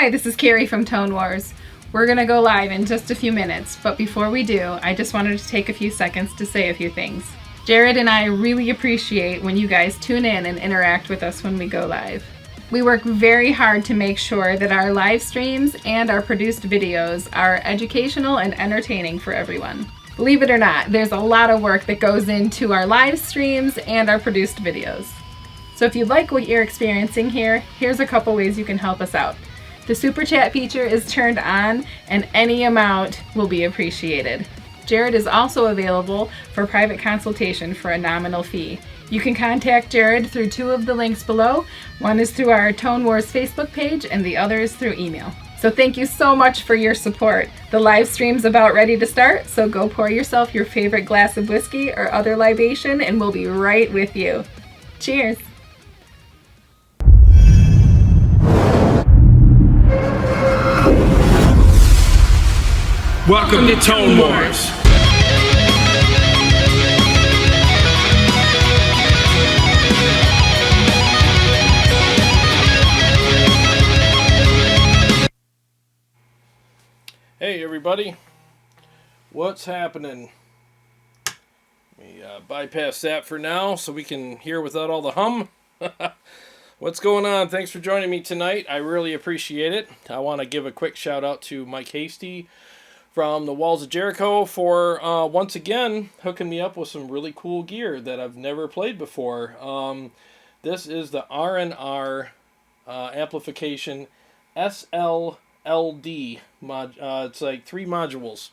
Hi, this is Carrie from Tone Wars. We're going to go live in just a few minutes, but before we do, I just wanted to take a few seconds to say a few things. Jared and I really appreciate when you guys tune in and interact with us when we go live. We work very hard to make sure that our live streams and our produced videos are educational and entertaining for everyone. Believe it or not, there's a lot of work that goes into our live streams and our produced videos. So if you like what you're experiencing here, here's a couple ways you can help us out. The Super Chat feature is turned on and any amount will be appreciated. Jared is also available for private consultation for a nominal fee. You can contact Jared through two of the links below. One is through our Tone Wars Facebook page and the other is through email. So thank you so much for your support. The live stream's about ready to start, so go pour yourself your favorite glass of whiskey or other libation and we'll be right with you. Cheers! Welcome to Tone Wars. Hey everybody, what's happening? Let me bypass that for now so we can hear without all the hum. What's going on? Thanks for joining me tonight. I really appreciate it. I want to give a quick shout out to Mike Hasty from the Walls of Jericho for once again hooking me up with some really cool gear that I've never played before. This is the RNR Amplification SLLD mod. It's like 3 modules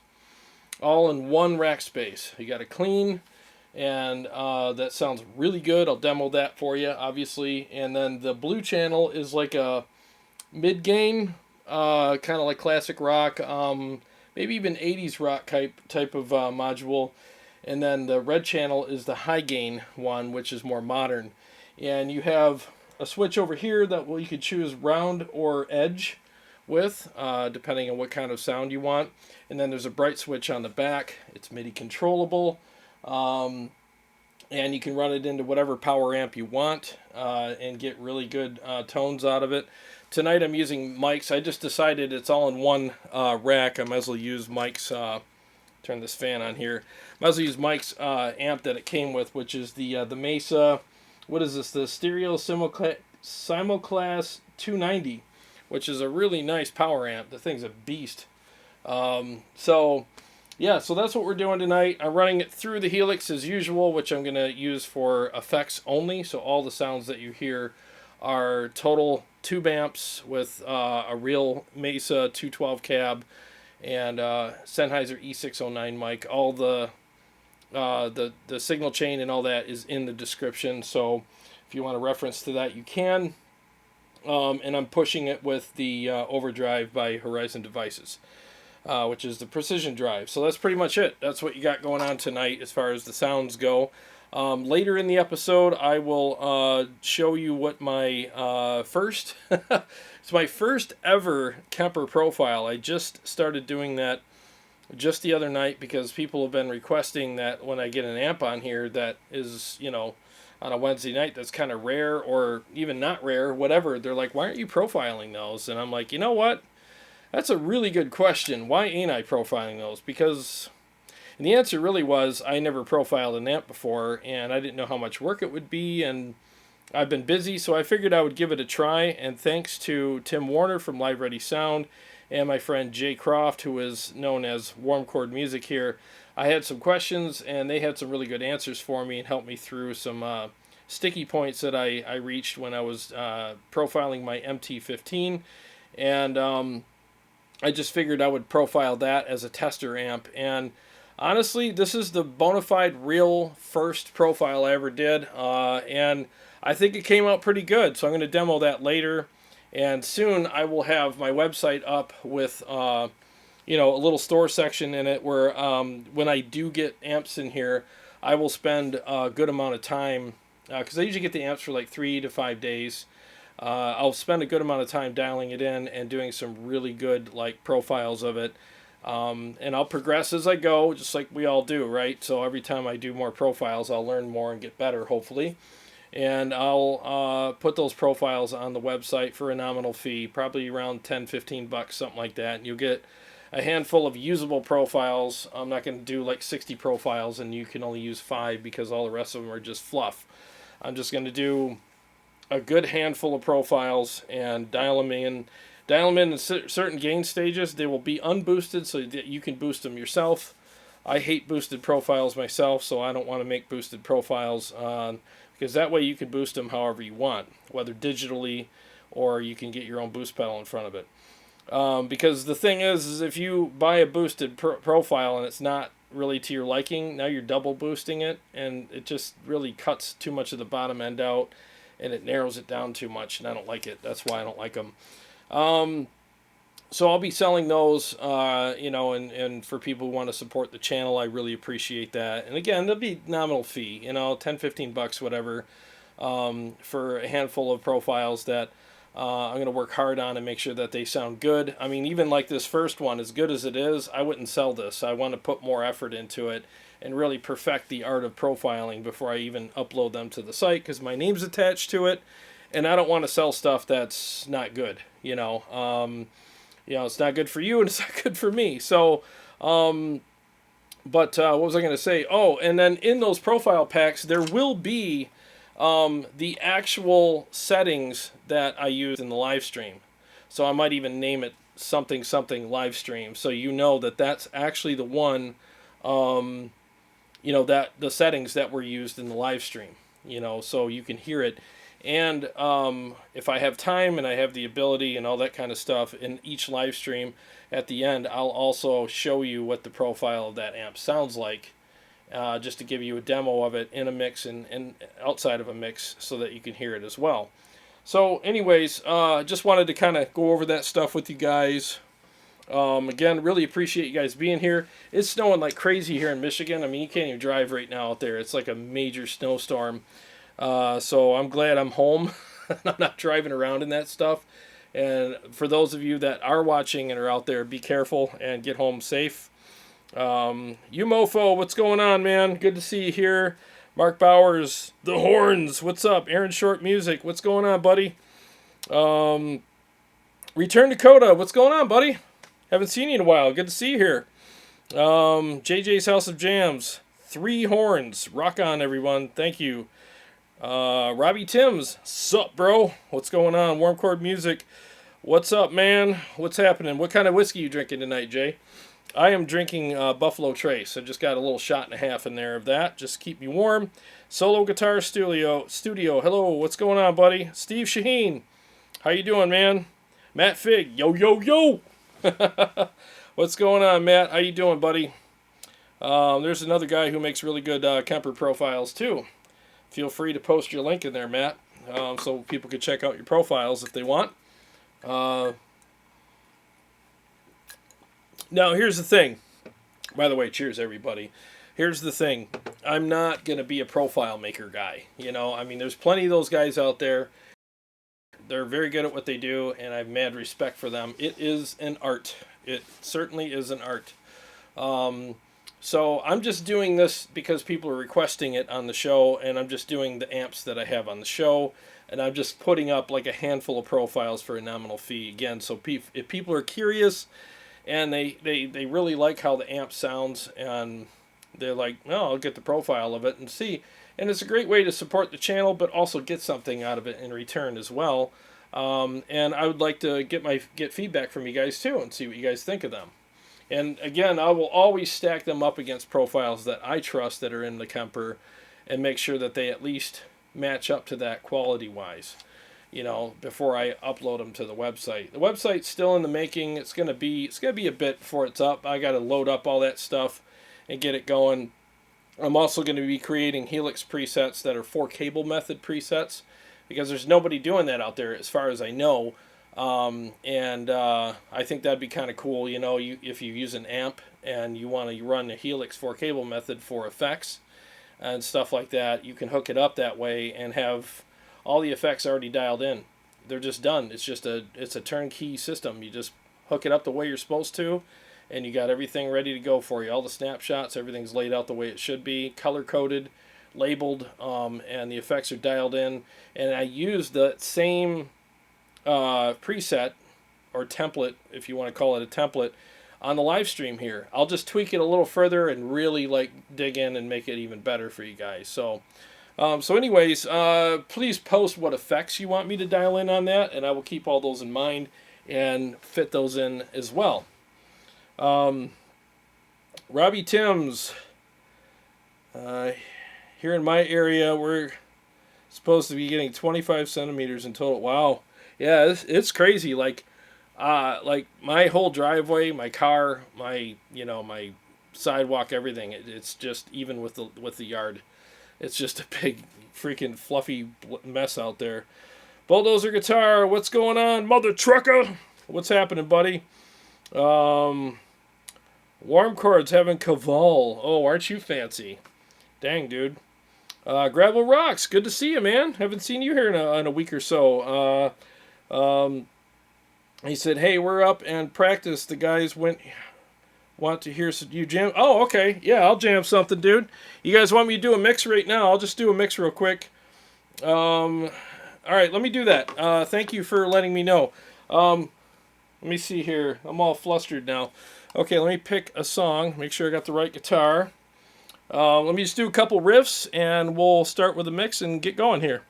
all in one rack space. You got a clean, and that sounds really good. I'll demo that for you, obviously. And then the blue channel is like a mid-gain, kind of like classic rock, maybe even 80s rock type of module. And then the red channel is the high gain one, which is more modern. And you have a switch over here that you could choose round or edge with, depending on what kind of sound you want. And then there's a bright switch on the back. It's MIDI controllable. And you can run it into whatever power amp you want and get really good tones out of it. Tonight I'm using Mike's. I just decided it's all in one rack. I might as well use Mike's, turn this fan on here. Might as well use Mike's amp that it came with, which is the Mesa, what is this, the Stereo Simulclass 290, which is a really nice power amp. The thing's a beast. So that's what we're doing tonight. I'm running it through the Helix as usual, which I'm going to use for effects only. So all the sounds that you hear are total tube amps with a real Mesa 212 cab and Sennheiser E609 mic. All the signal chain and all that is in the description. So if you want a reference to that, you can. And I'm pushing it with the Overdrive by Horizon Devices, which is the precision drive. So that's pretty much it. That's what you got going on tonight as far as the sounds go. Later in the episode, I will show you what my first it's my first ever Kemper profile. I just started doing that just the other night because people have been requesting that when I get an amp on here that is, on a Wednesday night that's kind of rare or even not rare, whatever. They're like, why aren't you profiling those? And I'm like, you know what? That's a really good question. Why ain't I profiling those? And the answer really was I never profiled an amp before, and I didn't know how much work it would be, and I've been busy, so I figured I would give it a try. And thanks to Tim Warner from Live Ready Sound and my friend Jay Croft, who is known as Warm Chord Music here, I had some questions, and they had some really good answers for me and helped me through some sticky points that I reached when I was profiling my MT15. And I just figured I would profile that as a tester amp. And honestly, this is the bona fide real first profile I ever did, and I think it came out pretty good, so I'm going to demo that later, and soon I will have my website up with a little store section in it where when I do get amps in here, I will spend a good amount of time, because I usually get the amps for like 3 to 5 days. I'll spend a good amount of time dialing it in and doing some really good profiles of it. And I'll progress as I go, just like we all do, right? So every time I do more profiles, I'll learn more and get better, hopefully. And I'll put those profiles on the website for a nominal fee, probably around 10-15 bucks, something like that. And you'll get a handful of usable profiles. I'm not going to do like 60 profiles and you can only use 5 because all the rest of them are just fluff. I'm just going to do a good handful of profiles and dial them in certain gain stages. They will be unboosted so that you can boost them yourself. I hate boosted profiles myself, so I don't want to make boosted profiles because that way you can boost them however you want, whether digitally or you can get your own boost pedal in front of it. Because the thing is if you buy a boosted profile and it's not really to your liking, now you're double boosting it, and it just really cuts too much of the bottom end out, and it narrows it down too much, and I don't like it. That's why I don't like them. So I'll be selling those, and for people who want to support the channel, I really appreciate that. And again, there'll be nominal fee, 10-15 bucks, whatever, for a handful of profiles that I'm going to work hard on and make sure that they sound good. I mean, even like this first one, as good as it is, I wouldn't sell this. I want to put more effort into it and really perfect the art of profiling before I even upload them to the site, because my name's attached to it, and I don't want to sell stuff that's not good, it's not good for you and it's not good for me. So, what was I going to say? Oh, and then in those profile packs, there will be the actual settings that I use in the live stream. So I might even name it something live stream, so that that's actually the one, that the settings that were used in the live stream, so you can hear it. And if I have time and I have the ability and all that kind of stuff, in each live stream at the end, I'll also show you what the profile of that amp sounds like, just to give you a demo of it in a mix and outside of a mix so that you can hear it as well. So anyways, just wanted to kind of go over that stuff with you guys. Again, really appreciate you guys being here. It's snowing like crazy here in Michigan. I mean, you can't even drive right now out there. It's like a major snowstorm. So I'm glad I'm home. I'm not driving around in that stuff. And for those of you that are watching and are out there, be careful and get home safe. You mofo, what's going on, man? Good to see you here. Mark Bowers, the horns, what's up? Aaron Short Music, what's going on, buddy? Return Dakota, what's going on, buddy? Haven't seen you in a while. Good to see you here. JJ's House of Jams, 3 horns. Rock on, everyone. Thank you. Robbie Timms, sup, bro? What's going on? Warm Chord Music, what's up, man? What's happening? What kind of whiskey you drinking tonight, Jay? I am drinking Buffalo Trace. I just got a little shot and a half in there of that. Just keep me warm. Solo Guitar Studio. Hello, what's going on, buddy? Steve Shaheen, how you doing, man? Matt Fig, yo, yo, yo. What's going on, Matt? How you doing, buddy? There's another guy who makes really good Kemper profiles, too. Feel free to post your link in there, Matt, so people can check out your profiles if they want. Now, here's the thing. By the way, cheers, everybody. Here's the thing. I'm not going to be a profile maker guy. I mean, there's plenty of those guys out there. They're very good at what they do, and I have mad respect for them. It is an art. It certainly is an art. So I'm just doing this because people are requesting it on the show, and I'm just doing the amps that I have on the show, and I'm just putting up like a handful of profiles for a nominal fee. Again, so if people are curious and they really like how the amp sounds, and they're like, no, I'll get the profile of it and see. And it's a great way to support the channel, but also get something out of it in return as well. And I would like to get feedback from you guys too and see what you guys think of them. And again, I will always stack them up against profiles that I trust that are in the Kemper and make sure that they at least match up to that quality-wise, before I upload them to the website. The website's still in the making. It's gonna be a bit before it's up. I got to load up all that stuff and get it going. I'm also going to be creating Helix presets that are 4-cable method presets, because there's nobody doing that out there as far as I know. I think that'd be kind of cool, if you use an amp and you want to run the Helix 4-cable method for effects and stuff like that, you can hook it up that way and have all the effects already dialed in. They're just done. It's a turnkey system. You just hook it up the way you're supposed to, and you got everything ready to go for you. All the snapshots, everything's laid out the way it should be, color coded, labeled, and the effects are dialed in, and I use the same preset or template, if you want to call it a template, on the live stream here. I'll just tweak it a little further and really like dig in and make it even better for you guys. So anyways, please post what effects you want me to dial in on that, and I will keep all those in mind and fit those in as well. Robbie Timms, here in my area, we're supposed to be getting 25 centimeters in total. Wow. Yeah, it's crazy. Like my whole driveway, my car, my sidewalk, everything. It's just, even with the yard, it's just a big freaking fluffy mess out there. Bulldozer Guitar, what's going on, mother trucker? What's happening, buddy? Warm Chords having Caval. Oh, aren't you fancy? Dang, dude. Gravel Rocks, good to see you, man. Haven't seen you here in a week or so. He said, hey, we're up and practice. The guys want to hear you jam. Oh, okay. Yeah, I'll jam something, dude. You guys want me to do a mix right now? I'll just do a mix real quick. All right, let me do that. Thank you for letting me know. Let me see here. I'm all flustered now. Okay, let me pick a song. Make sure I got the right guitar. Let me just do a couple riffs, and we'll start with a mix and get going here.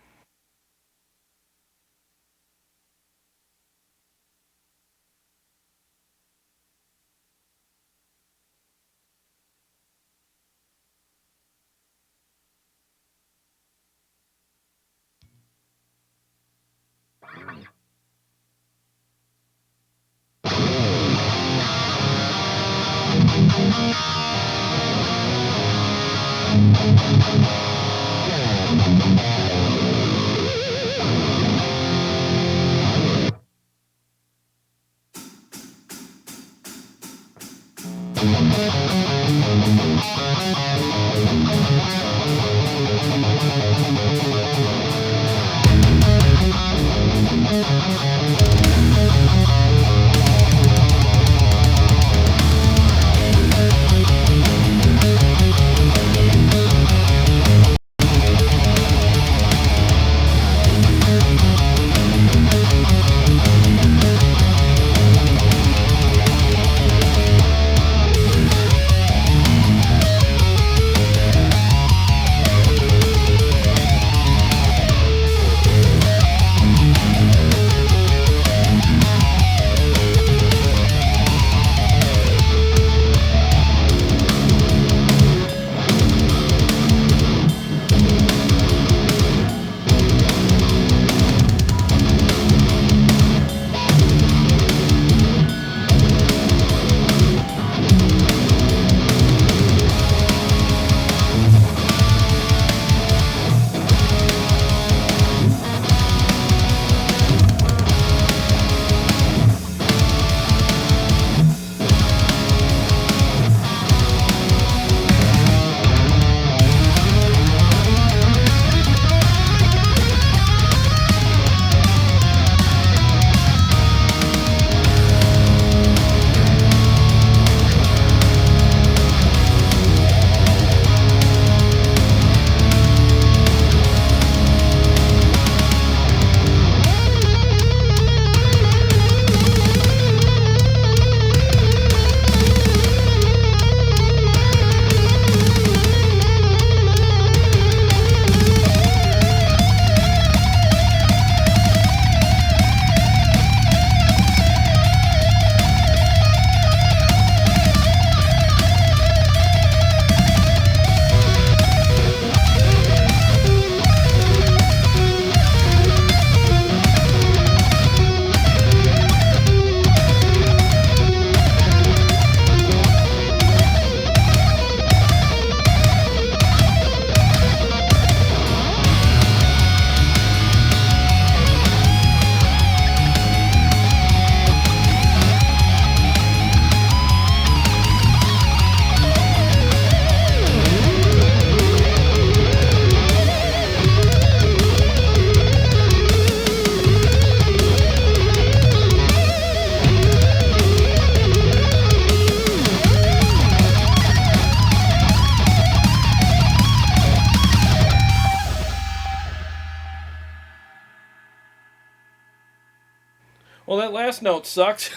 last note sucked.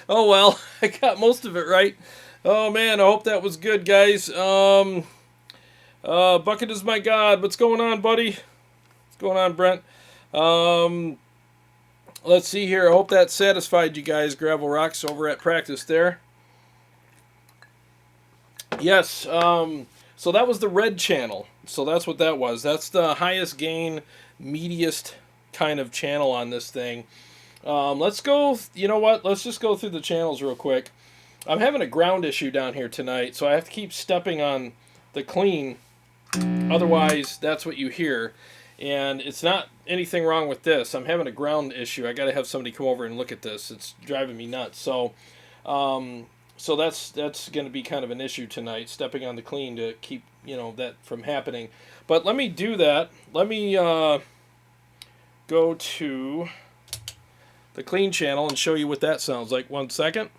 Oh well, I got most of it right. Oh man, I hope that was good, guys. Bucket is my god. What's going on, buddy? What's going on, Brent? Let's see here. I hope that satisfied you guys, Gravel Rocks, over at practice there. Yes, so that was the red channel. So that's what that was. That's the highest gain, meatiest kind of channel on this thing. Let's go, you know what? Let's just go through the channels real quick. I'm having a ground issue down here tonight, so I have to keep stepping on the clean. Otherwise, that's what you hear. And it's not anything wrong with this. I'm having a ground issue. I got to have somebody come over and look at this. It's driving me nuts. So, so that's going to be kind of an issue tonight, stepping on the clean to keep, you know, that from happening. But let me do that. Let me go to the clean channel and show you what that sounds like. 1 second.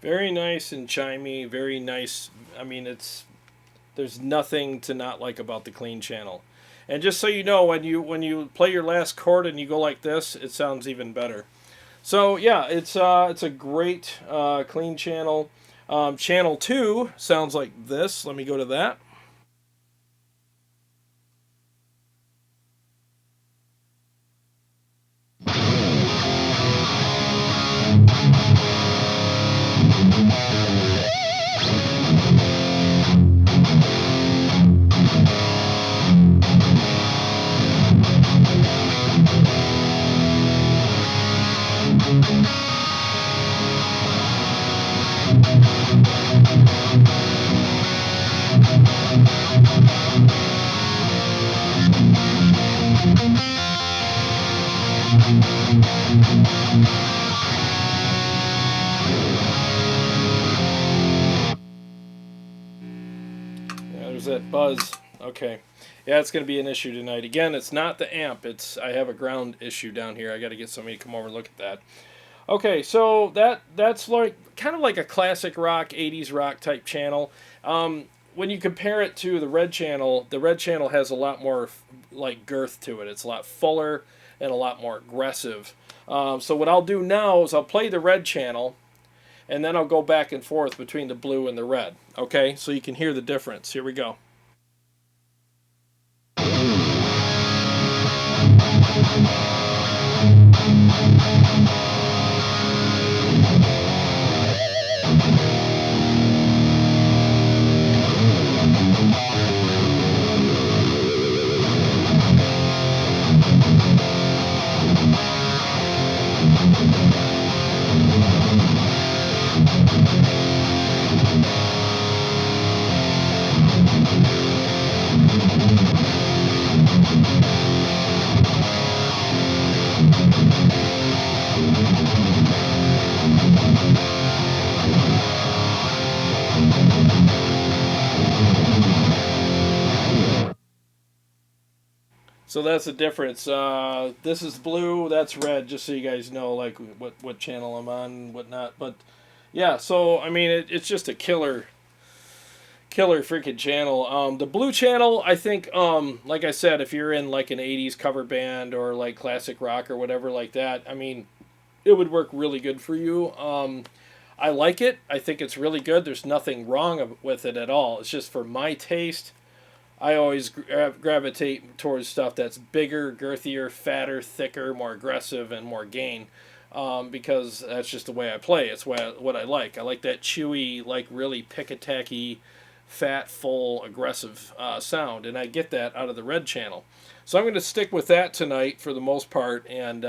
Very nice and chimey, very nice. I mean, there's nothing to not like about the clean channel. And just so you know, when you play your last chord and you go like this, it sounds even better. So yeah, it's a great clean channel. Channel 2 sounds like this. Let me go to that. There's that buzz. Okay. Yeah, it's going to be an issue tonight. Again, it's not the amp. I have a ground issue down here. I got to get somebody to come over and look at that. Okay, so that's like kind of like a classic rock, 80s rock type channel. When you compare it to the red channel has a lot more like girth to it. It's a lot fuller and a lot more aggressive. So what I'll do now is I'll play the red channel, and then I'll go back and forth between the blue and the red. Okay, so you can hear the difference. Here we go. So that's the difference. This is blue, that's red, just so you guys know like what channel I'm on and whatnot. But yeah, so I mean it's just a killer freaking channel. The blue channel, I think, like I said, if you're in like an 80s cover band or like classic rock or whatever like that, I mean, it would work really good for you. I like it. I think it's really good. There's nothing wrong with it at all. It's just for my taste. I always gravitate towards stuff that's bigger, girthier, fatter, thicker, more aggressive, and more gain, because that's just the way I play. It's what I like. I like that chewy, like really pick-a-tacky, fat, full, aggressive sound, and I get that out of the red channel. So I'm going to stick with that tonight for the most part, and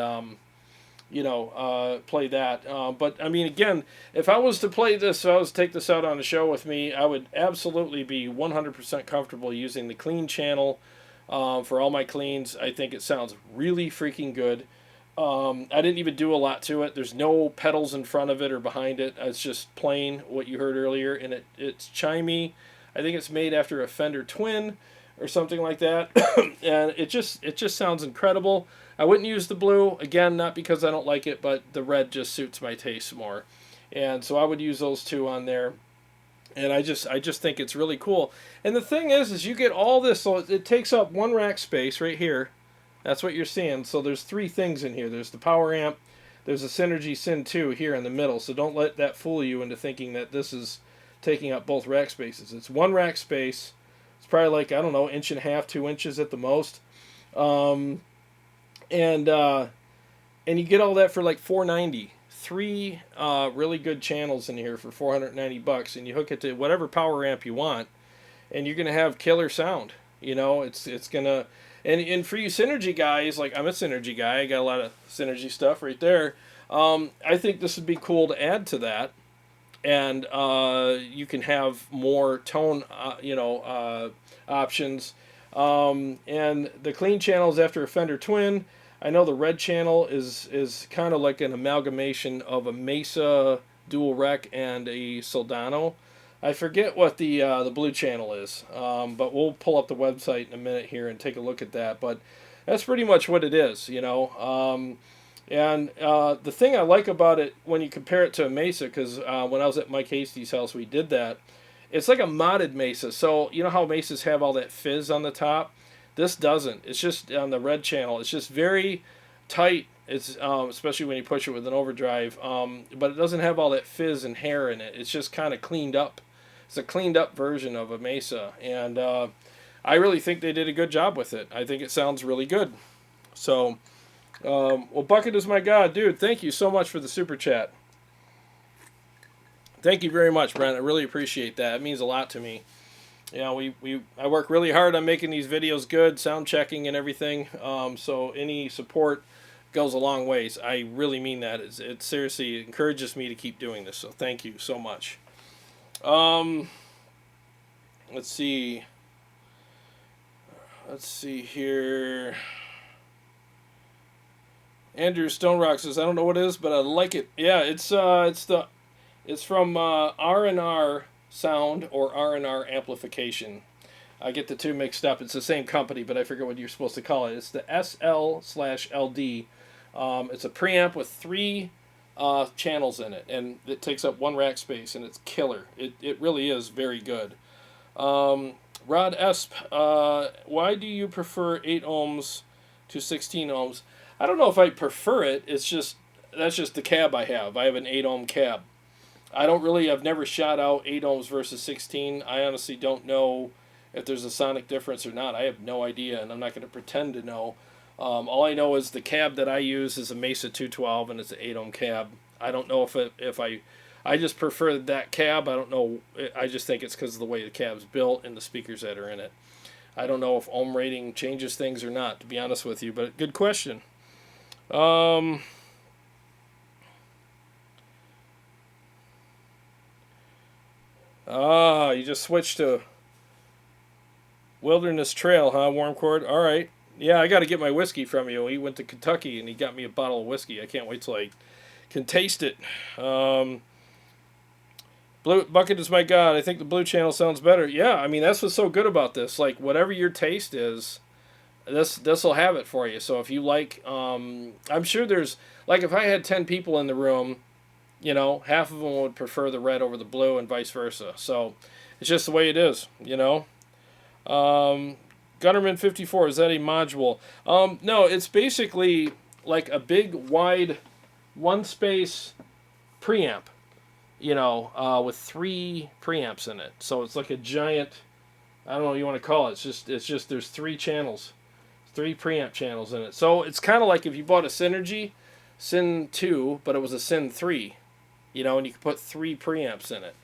play that. But I mean, again, if I was to play this, if I was to take this out on a show with me, I would absolutely be 100% comfortable using the clean channel for all my cleans. I think it sounds really freaking good. I didn't even do a lot to it. There's no pedals in front of it or behind it. It's just plain what you heard earlier, and it's chimey. I think it's made after a Fender Twin or something like that, and it just sounds incredible. I wouldn't use the blue, again, not because I don't like it, but the red just suits my taste more. And so I would use those two on there. And I just think it's really cool. And the thing is you get all this, so it takes up one rack space right here. That's what you're seeing. So there's three things in here. There's the power amp, there's a Synergy Syn 2 here in the middle. So don't let that fool you into thinking that this is taking up both rack spaces. It's one rack space. It's probably like, I don't know, 1.5 inches, 2 inches at the most. And you get all that for like $490. Three really good channels in here for $490, and you hook it to whatever power amp you want, and you're gonna have killer sound. It's gonna, and for you Synergy guys, like I'm a Synergy guy, I got a lot of Synergy stuff right there. I think this would be cool to add to that, and you can have more tone, options. And the clean channels after a Fender Twin. I know the red channel is kind of like an amalgamation of a Mesa dual rec and a Soldano. I forget what the blue channel is, but we'll pull up the website in a minute here and take a look at that. But that's pretty much what it is, And the thing I like about it when you compare it to a Mesa, because when I was at Mike Hasty's house, we did that. It's like a modded Mesa. So you know how Mesas have all that fizz on the top? This doesn't. It's just on the red channel. It's just very tight. It's especially when you push it with an overdrive. But it doesn't have all that fizz and hair in it. It's just kind of cleaned up. It's a cleaned up version of a Mesa, and I really think they did a good job with it. I think it sounds really good. So, well, Bucket is my god, dude. Thank you so much for the super chat. Thank you very much, Brent. I really appreciate that. It means a lot to me. I work really hard on making these videos good, sound checking and everything. So any support goes a long ways. I really mean that. It seriously encourages me to keep doing this. So thank you so much. Let's see. Let's see here. Andrew Stone Rock says, I don't know what it is, but I like it. Yeah, it's from RNR Sound or RNR Amplification. I get the two mixed up. It's the same company, but I forget what you're supposed to call it. It's the SL/LD. It's a preamp with 3 channels in it, and it takes up 1 rack space, and it's killer. It really is very good. Rod Esp, why do you prefer 8 ohms to 16 ohms? I don't know if I prefer it. It's just, that's just the cab I have. I have an 8 ohm cab. I've never shot out 8 ohms versus 16. I honestly don't know if there's a sonic difference or not. I have no idea, and I'm not going to pretend to know. All I know is the cab that I use is a Mesa 212, and it's an 8 ohm cab. I don't know if I just prefer that cab. I don't know. I just think it's because of the way the cab's built and the speakers that are in it. I don't know if ohm rating changes things or not, to be honest with you, but good question. You just switched to Wilderness Trail, huh, Warmcord? All right. Yeah, I got to get my whiskey from you. He went to Kentucky, and he got me a bottle of whiskey. I can't wait till I can taste it. Blue Bucket is my god. I think the blue channel sounds better. Yeah, I mean, that's what's so good about this. Like, whatever your taste is, this will have it for you. So if you like, I'm sure there's, like, if I had 10 people in the room, half of them would prefer the red over the blue and vice versa. So it's just the way it is, Gunnerman 54, is that a module? No, it's basically like a big, wide, one-space preamp, with 3 preamps in it. So it's like a giant, I don't know what you want to call it. It's just there's 3 channels, 3 preamp channels in it. So it's kind of like if you bought a Synergy Syn 2, but it was a Syn 3, and you could put 3 preamps in it,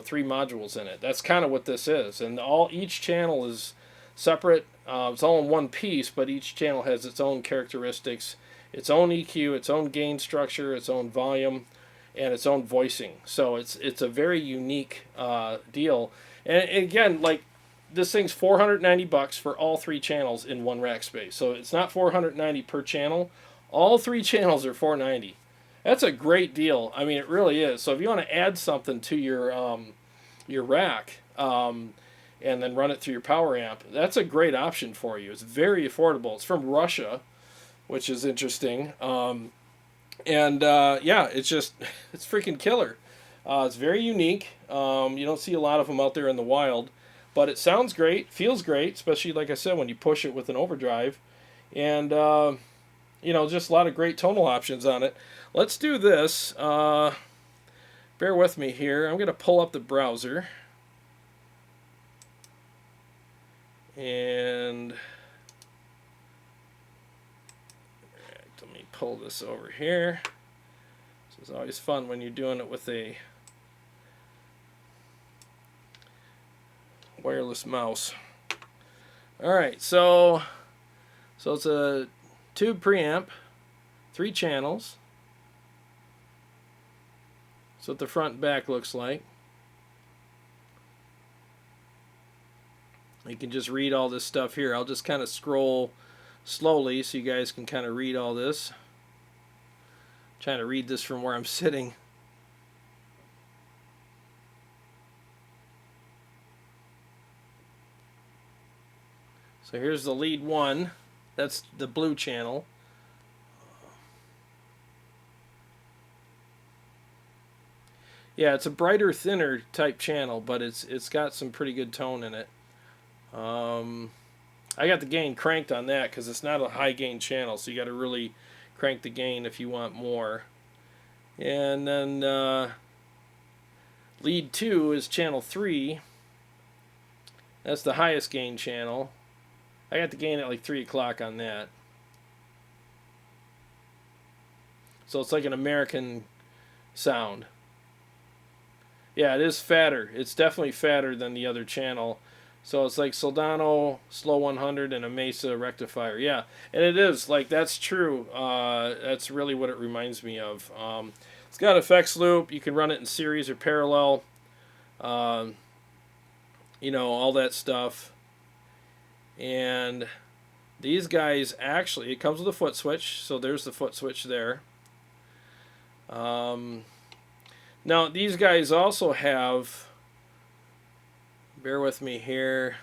3 modules in it. That's kind of what this is. And each channel is separate. It's all in one piece, but each channel has its own characteristics its own EQ, its own gain structure, its own volume, and its own voicing. So it's a very unique deal. And again, like, this thing's $490 for all 3 channels in one rack space. So it's not $490 per channel. All 3 channels are $490. That's a great deal. I mean, it really is. So if you want to add something to your rack, and then run it through your power amp, that's a great option for you. It's very affordable. It's from Russia, which is interesting. Yeah, it's just, it's freaking killer. It's very unique. You don't see a lot of them out there in the wild, but it sounds great, feels great, especially, like I said, when you push it with an overdrive. And, you know, just a lot of great tonal options on it. Let's do this. Bear with me here. I'm going to pull up the browser. And let me pull this over here. This is always fun when you're doing it with a wireless mouse. Alright, so it's a tube preamp, 3 channels. That's what the front and back looks like. You can just read all this stuff here. I'll just kind of scroll slowly so you guys can kind of read all this. I'm trying to read this from where I'm sitting. So here's the lead 1. That's the blue channel. Yeah, it's a brighter, thinner type channel, but it's got some pretty good tone in it. I got the gain cranked on that because it's not a high gain channel, so you got to really crank the gain if you want more. And then lead 2 is channel 3. That's the highest gain channel. I got the gain at like 3 o'clock on that. So it's like an American sound. Yeah, it is fatter. It's definitely fatter than the other channel. So it's like Soldano Slow 100 and a Mesa rectifier. Yeah, and it is. Like, that's true. That's really what it reminds me of. It's got effects loop. You can run it in series or parallel. You know, all that stuff. And these guys actually, it comes with a foot switch. So there's the foot switch there. Now, these guys also have... Bear with me here.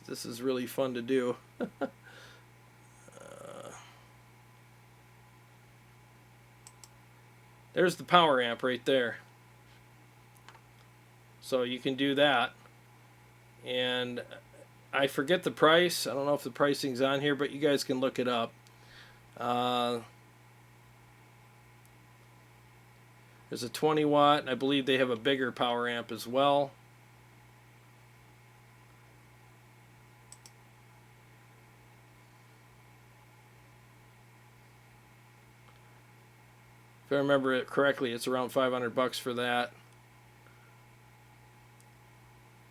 This is really fun to do. There's the power amp right there. So you can do that. And I forget the price. I don't know if the pricing's on here, but you guys can look it up. There's a 20 watt, and I believe they have a bigger power amp as well. If I remember it correctly, it's around $500 for that.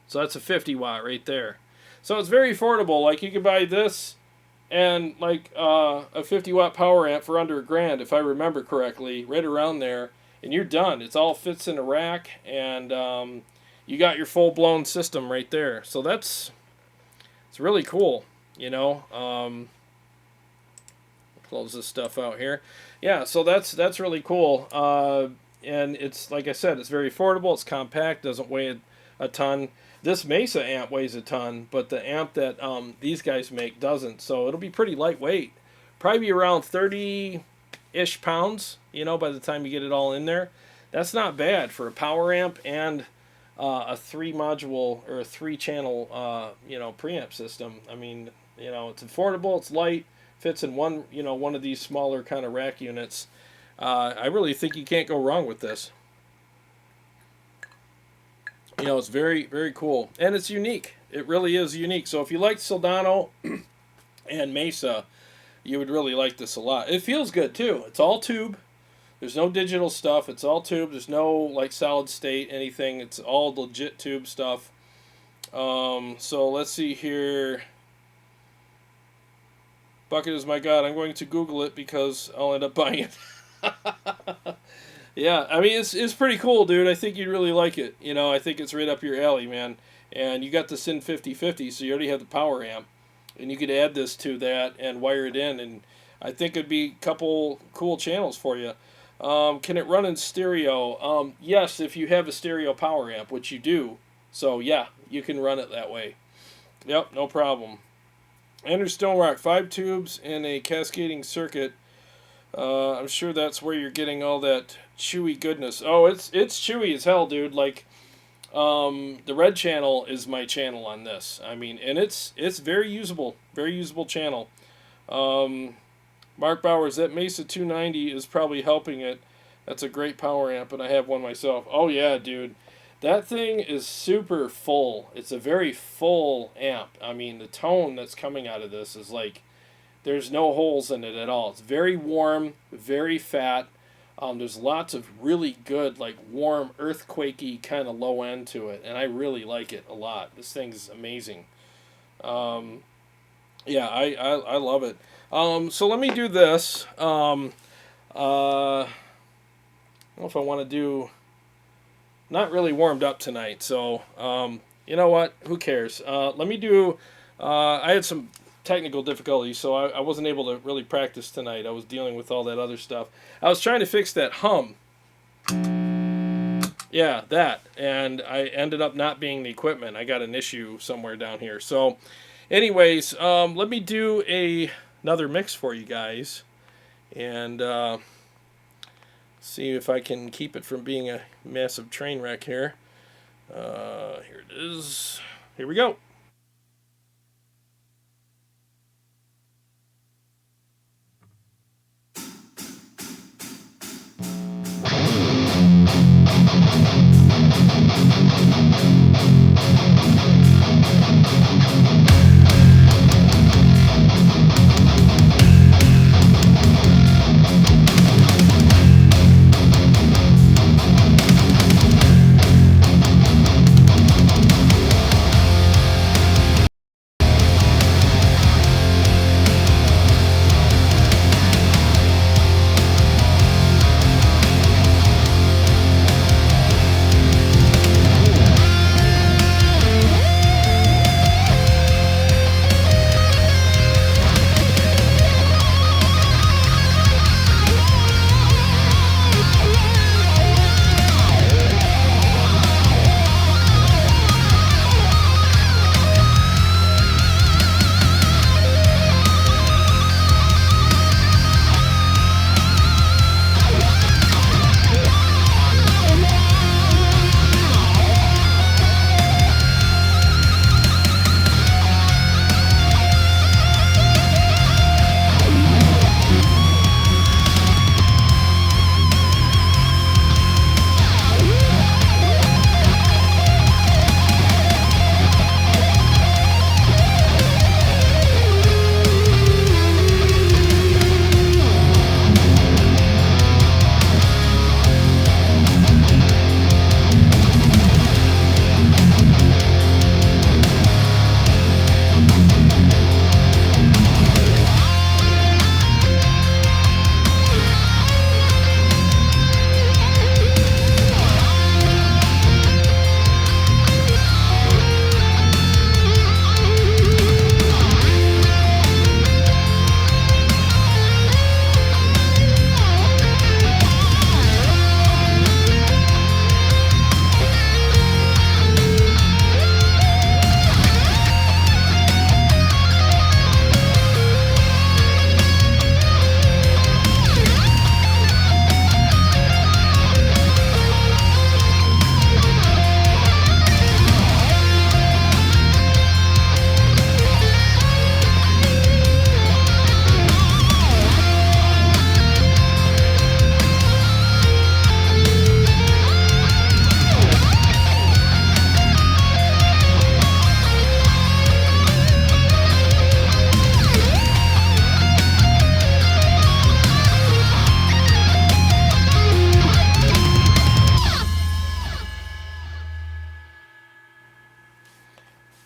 So that's a 50 watt right there. So it's very affordable. Like, you could buy this and like a 50 watt power amp for under $1,000, if I remember correctly, right around there. And you're done. It all fits in a rack, and you got your full-blown system right there. So it's really cool, you know. Close this stuff out here. Yeah, so that's really cool. And it's, like I said, it's very affordable. It's compact. Doesn't weigh a ton. This Mesa amp weighs a ton, but the amp that these guys make doesn't. So it'll be pretty lightweight. Probably be around 30-ish pounds, you know, by the time you get it all in there. That's not bad for a power amp and a 3-module or a 3-channel, you know, preamp system. I mean, you know, it's affordable, it's light, fits in one, you know, one of these smaller kind of rack units. I really think you can't go wrong with this. You know, it's very, very cool. And it's unique. It really is unique. So if you like Soldano and Mesa, you would really like this a lot. It feels good too. It's all tube. There's no digital stuff. It's all tube. There's no like solid state anything. It's all legit tube stuff. So let's see here. Bucket is my god. I'm going to Google it because I'll end up buying it. Yeah, I mean, it's pretty cool, dude. I think you'd really like it. You know, I think it's right up your alley, man. And you got the Sinn 5050, so you already have the power amp. And you could add this to that and wire it in, and I think it'd be a couple cool channels for you. Can it run in stereo? Yes, if you have a stereo power amp, which you do. So, yeah, you can run it that way. Yep, no problem. Ender Stone Rock, 5 tubes and a cascading circuit. I'm sure that's where you're getting all that chewy goodness. Oh, it's chewy as hell, dude. Like, the red channel is my channel on this. I mean, and it's very usable channel. Mark Bowers, that Mesa 290 is probably helping it. That's a great power amp, and I have one myself. Oh yeah, dude. That thing is super full. It's a very full amp. I mean, the tone that's coming out of this is like, there's no holes in it at all. It's very warm, very fat. There's lots of really good, like, warm, earthquakey kind of low end to it, and I really like it a lot. This thing's amazing. Yeah, I love it. So let me do this. I don't know if I want to do... Not really warmed up tonight, so you know what? Who cares? Let me do... I had some technical difficulties, so I wasn't able to really practice tonight. I was dealing with all that other stuff. I was trying to fix that hum. Yeah, that. And I ended up not being the equipment. I got an issue somewhere down here. So, anyways, let me do another mix for you guys. And see if I can keep it from being a massive train wreck here. Here it is. Here we go.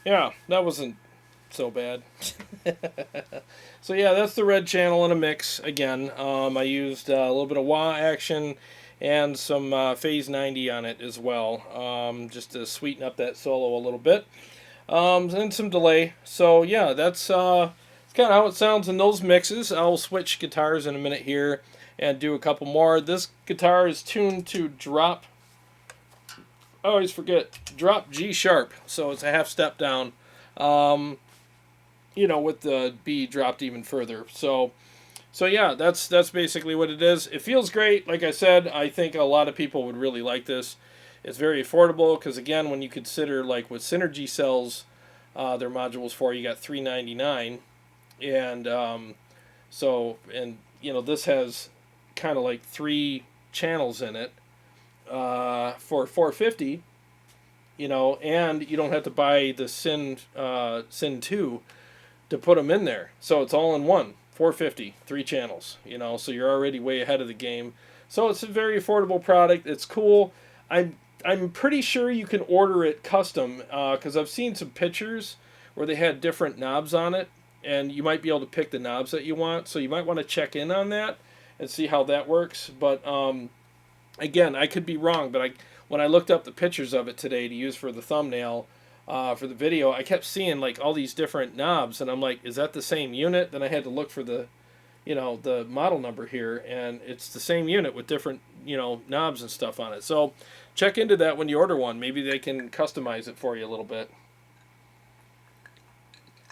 Yeah, that wasn't so bad. So yeah, that's the red channel in a mix again. I used a little bit of wah action and some phase 90 on it as well, just to sweeten up that solo a little bit, and some delay. So yeah, that's kind of how it sounds in those mixes. I'll switch guitars in a minute here and do a couple more. This guitar is tuned to drop, I always forget, drop G sharp, so it's a half step down, you know, with the B dropped even further. So yeah, that's basically what it is. It feels great. Like I said, I think a lot of people would really like this. It's very affordable because, again, when you consider like what Synergy sells their modules for, you got $399, and and you know, this has kind of like 3 channels in it for $450. You know, and you don't have to buy the Syn 2 to put them in there. So it's all in one. $450, 3 channels. You know, so you're already way ahead of the game. So it's a very affordable product. It's cool. I'm pretty sure you can order it custom because I've seen some pictures where they had different knobs on it, and you might be able to pick the knobs that you want. So you might want to check in on that and see how that works. But again, I could be wrong, but when I looked up the pictures of it today to use for the thumbnail for the video, I kept seeing like all these different knobs, and I'm like, is that the same unit? Then I had to look for the, you know, the model number here, and it's the same unit with different, you know, knobs and stuff on it. So check into that when you order one. Maybe they can customize it for you a little bit.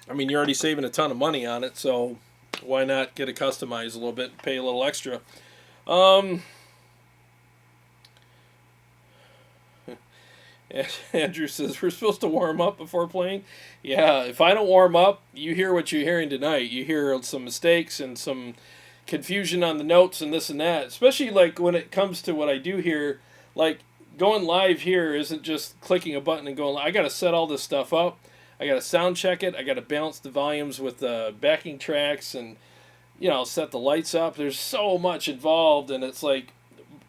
I mean, you're already saving a ton of money on it, so why not get it customized a little bit and pay a little extra? Andrew says, we're supposed to warm up before playing. Yeah, if I don't warm up, you hear what you're hearing tonight. You hear some mistakes and some confusion on the notes and this and that. Especially like when it comes to what I do here, like going live here isn't just clicking a button and going, I got to set all this stuff up. I got to sound check it. I got to balance the volumes with the backing tracks and, you know, set the lights up. There's so much involved, and it's like,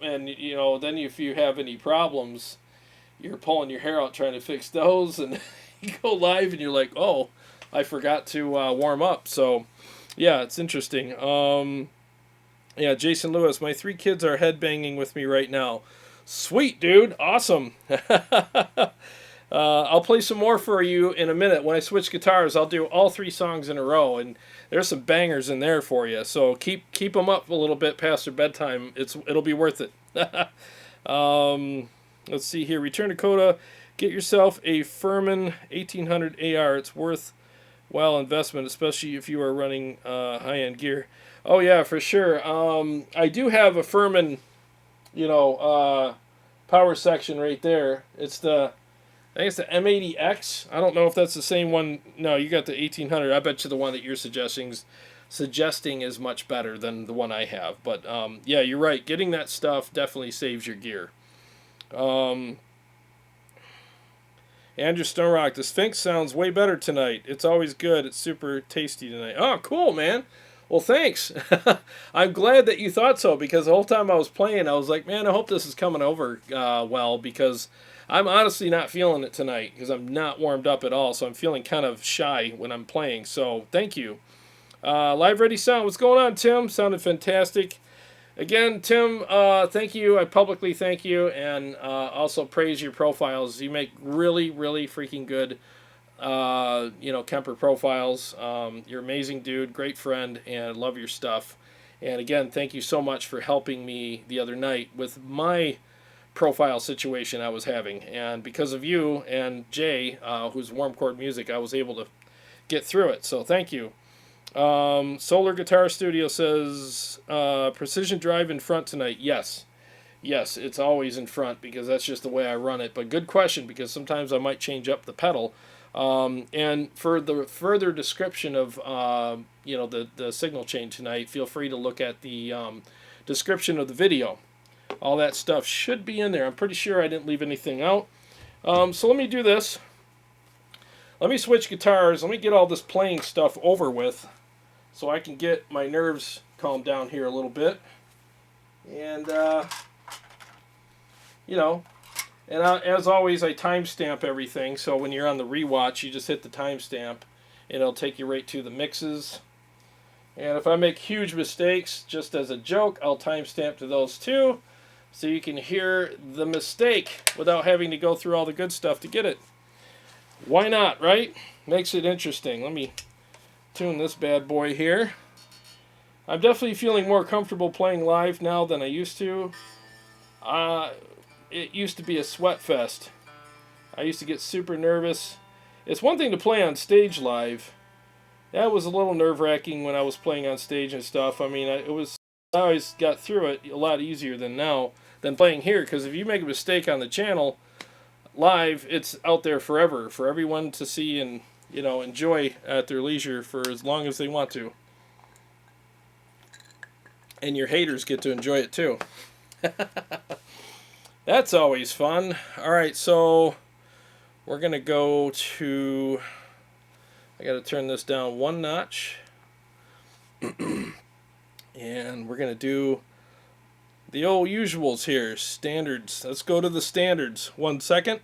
and, you know, then if you have any problems, you're pulling your hair out trying to fix those, and you go live and you're like, oh, I forgot to warm up. So yeah, it's interesting. Yeah, Jason Lewis, my 3 kids are headbanging with me right now. Sweet, dude. Awesome. I'll play some more for you in a minute. When I switch guitars, I'll do all 3 songs in a row, and there's some bangers in there for you. So keep them up a little bit past their bedtime. It'll be worth it. Let's see here. Return to Coda. Get yourself a Furman 1800 AR. It's worthwhile investment, especially if you are running high-end gear. Oh yeah, for sure. I do have a Furman, you know, power section right there. I think it's the M80X. I don't know if that's the same one. No, you got the 1800. I bet you the one that you're suggesting is much better than the one I have. But yeah, you're right. Getting that stuff definitely saves your gear. Andrew Stonerock, the Sphinx sounds way better tonight. It's always good. It's super tasty tonight. Oh, cool, man. Well, thanks. I'm glad that you thought so, because the whole time I was playing, I was like, man, I hope this is coming over well, because I'm honestly not feeling it tonight, because I'm not warmed up at all, so I'm feeling kind of shy when I'm playing. So thank you. Live Ready Sound, what's going on, Tim? Sounded fantastic. Again, Tim, thank you. I publicly thank you, and also praise your profiles. You make really, really freaking good, you know, Kemper profiles. You're an amazing dude, great friend, and love your stuff. And again, thank you so much for helping me the other night with my profile situation I was having. And because of you and Jay, who's Warm Chord Music, I was able to get through it. So thank you. Solar Guitar Studio says, precision drive in front tonight. Yes, it's always in front, because that's just the way I run it. But good question, because sometimes I might change up the pedal. And for the further description of you know, the signal chain tonight, feel free to look at the description of the video. All that stuff should be in there. I'm pretty sure I didn't leave anything out. So let me do this. Let me switch guitars. Let me get all this playing stuff over with, so I can get my nerves calmed down here a little bit. And, you know, and as always, I timestamp everything. So when you're on the rewatch, you just hit the timestamp, It'll take you right to the mixes. And if I make huge mistakes, just as a joke, I'll timestamp to those too, so you can hear the mistake without having to go through all the good stuff to get it. Why not, right? Makes it interesting. Let me tune this bad boy here. I'm definitely feeling more comfortable playing live now than I used to. It used to be a sweat fest. I used to get super nervous. It's one thing to play on stage live. That was a little nerve-wracking when I was playing on stage and stuff. I mean, I always got through it a lot easier than playing here. Because if you make a mistake on the channel live, it's out there forever for everyone to see and, you know, enjoy at their leisure for as long as they want to. And your haters get to enjoy it too. That's always fun. Alright, so we're going to go to... I got to turn this down one notch. And we're going to do the old usuals here. Standards. Let's go to the standards. 1 second.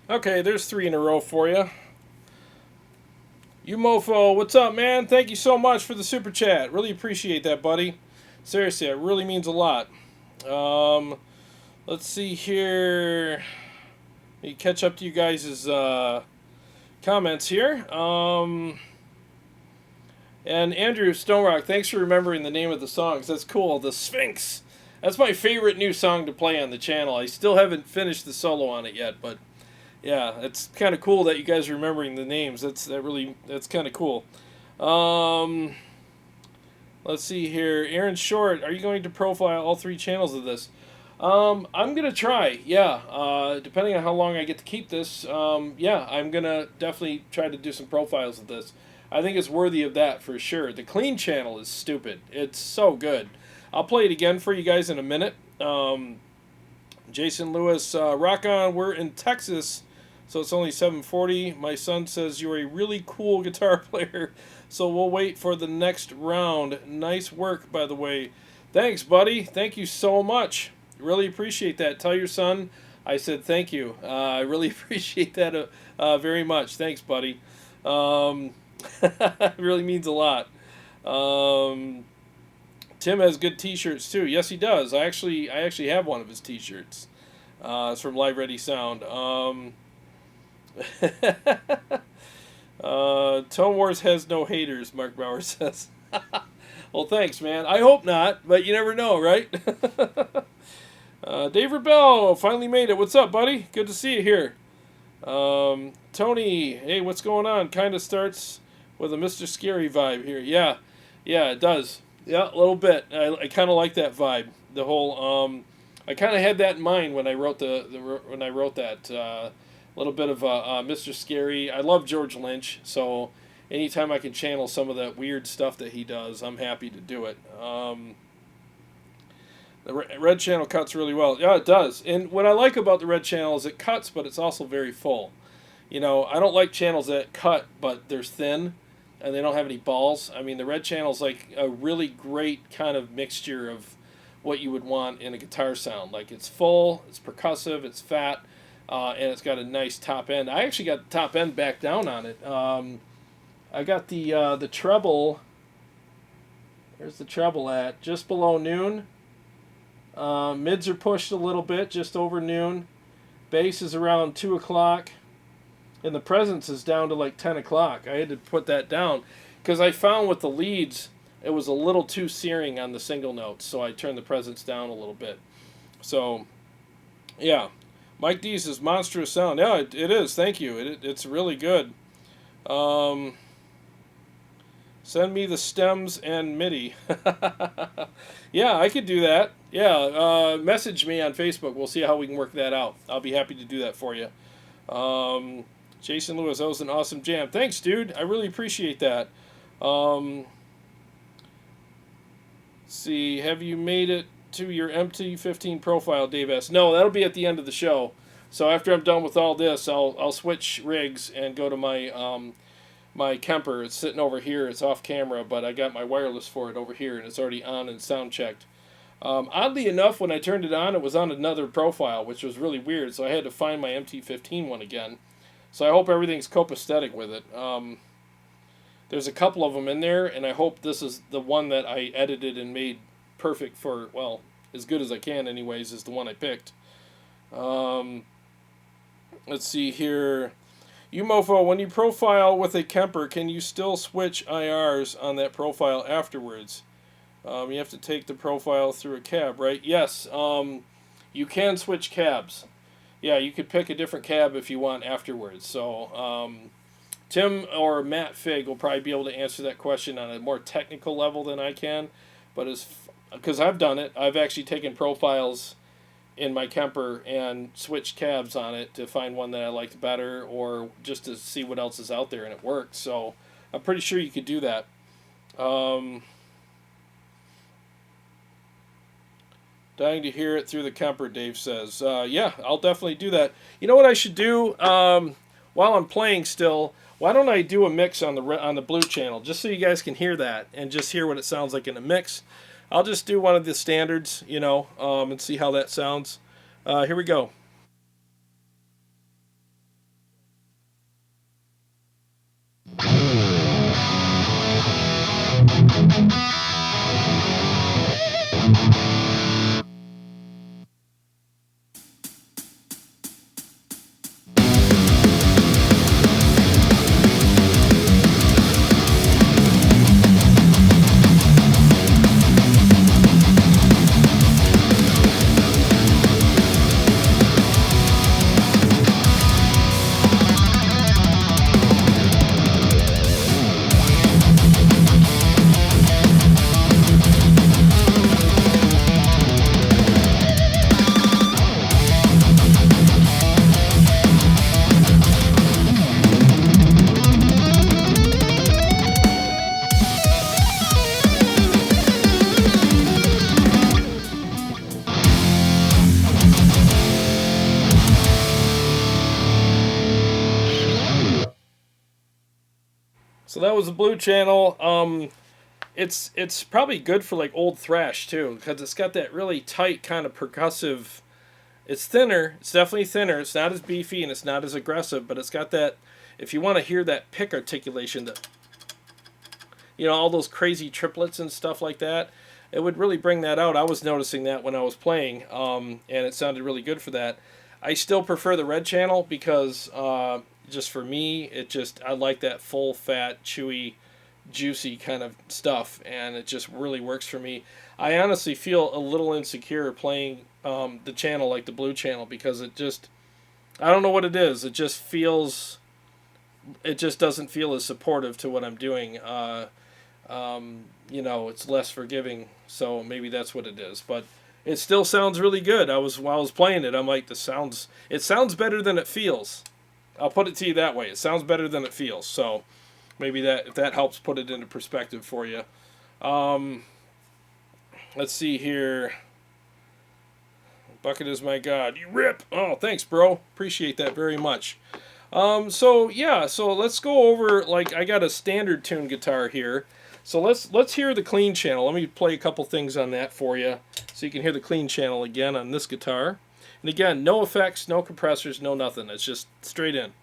Okay, there's 3 in a row for you. You mofo, what's up, man? Thank you so much for the super chat. Really appreciate that, buddy. Seriously, it really means a lot. Let's see here. Let me catch up to you guys' comments here. And Andrew Stonerock, thanks for remembering the name of the songs. That's cool. The Sphinx. That's my favorite new song to play on the channel. I still haven't finished the solo on it yet, but yeah, it's kind of cool that you guys are remembering the names. That's kind of cool. Let's see here. Aaron Short, are you going to profile all 3 channels of this? I'm gonna try. Yeah. Depending on how long I get to keep this, yeah, I'm gonna definitely try to do some profiles of this. I think it's worthy of that for sure. The clean channel is stupid. It's so good. I'll play it again for you guys in a minute. Jason Lewis, rock on. We're in Texas, so it's only 7:40. My son says you're a really cool guitar player, so we'll wait for the next round. Nice work, by the way. Thanks, buddy. Thank you so much. Really appreciate that. Tell your son I said thank you. I really appreciate that very much. Thanks, buddy. It really means a lot. Tim has good T-shirts too. Yes, he does. I actually have one of his T-shirts. It's from Live Ready Sound. Tone Wars has no haters, Mark Bauer says. Well, thanks, man. I hope not, but you never know, right? Dave Rebell finally made it. What's up, buddy? Good to see you here. Tony, hey, what's going on? Kind of starts with a Mr. Scary vibe here. Yeah, it does. Yeah, a little bit. I kind of like that vibe. The whole I kind of had that in mind when I wrote when I wrote that. Little bit of Mr. Scary. I love George Lynch, so anytime I can channel some of that weird stuff that he does, I'm happy to do it. The red channel cuts really well. Yeah, it does. And what I like about the red channel is it cuts, but it's also very full. You know, I don't like channels that cut, but they're thin, and they don't have any balls. I mean, the red channel is like a really great kind of mixture of what you would want in a guitar sound. Like, it's full, it's percussive, it's fat, and it's got a nice top end. I actually got the top end back down on it. I got the treble. Where's the treble at? Just below noon. Mids are pushed a little bit, just over noon. Bass is around 2 o'clock. And the presence is down to like 10 o'clock. I had to put that down because I found with the leads, it was a little too searing on the single notes. So I turned the presence down a little bit. So, yeah. Mike D says, monstrous sound. Yeah, it is. Thank you. It's really good. Send me the stems and MIDI. Yeah, I could do that. Yeah, message me on Facebook. We'll see how we can work that out. I'll be happy to do that for you. Jason Lewis, that was an awesome jam. Thanks, dude. I really appreciate that. See, have you made it to your MT15 profile, Dave S? No, that'll be at the end of the show. So after I'm done with all this, I'll switch rigs and go to my my Kemper. It's sitting over here. It's off camera, but I got my wireless for it over here, and it's already on and sound checked. Oddly enough, when I turned it was on another profile, which was really weird, so I had to find my MT15 one again. So I hope everything's copacetic with it. There's a couple of them in there, and I hope this is the one that I edited and made perfect for, well, as good as I can anyways, is the one I picked. Let's see here. You mofo, when you profile with a Kemper, can you still switch IRs on that profile afterwards? You have to take the profile through a cab, right? Yes, you can switch cabs. Yeah, you could pick a different cab if you want afterwards. So Tim or Matt Fig will probably be able to answer that question on a more technical level than I can. But because I've done it, I've actually taken profiles in my Kemper and switched cabs on it to find one that I liked better, or just to see what else is out there, and it worked. So I'm pretty sure you could do that. Dying to hear it through the Kemper, Dave says. Yeah, I'll definitely do that. You know what I should do while I'm playing still? Why don't I do a mix on the blue channel, just so you guys can hear that and just hear what it sounds like in a mix. I'll just do one of the standards, you know, and see how that sounds. Here we go. So that was the blue channel. It's probably good for like old thrash too, because it's got that really tight kind of percussive. It's thinner. It's definitely thinner. It's not as beefy and it's not as aggressive, but it's got that. If you want to hear that pick articulation, that all those crazy triplets and stuff like that, it would really bring that out. I was noticing that when I was playing, and it sounded really good for that. I still prefer the red channel because just for me, I like that full fat, chewy, juicy kind of stuff, and it just really works for me. I honestly feel a little insecure playing the channel like the blue channel because I don't know what it is. It just doesn't feel as supportive to what I'm doing. It's less forgiving, so maybe that's what it is. But it still sounds really good. While I was playing it, I'm like, it sounds better than it feels. I'll put it to you that way. It sounds better than it feels. So maybe if that helps put it into perspective for you. Let's see here. Bucket is my god. You rip. Oh, thanks, bro. Appreciate that very much. So let's go over, like, I got a standard tune guitar here. So let's hear the clean channel. Let me play a couple things on that for you so you can hear the clean channel again on this guitar. And again, no effects, no compressors, no nothing. It's just straight in.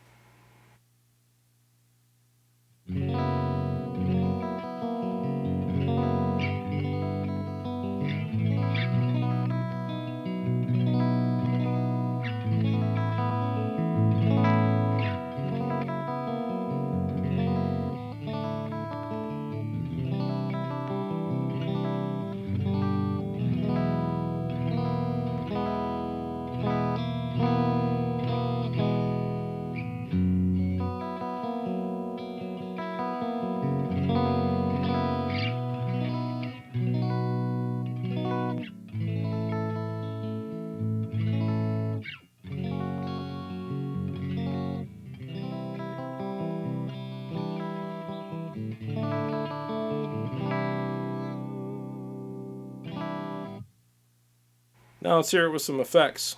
Now let's hear it with some effects.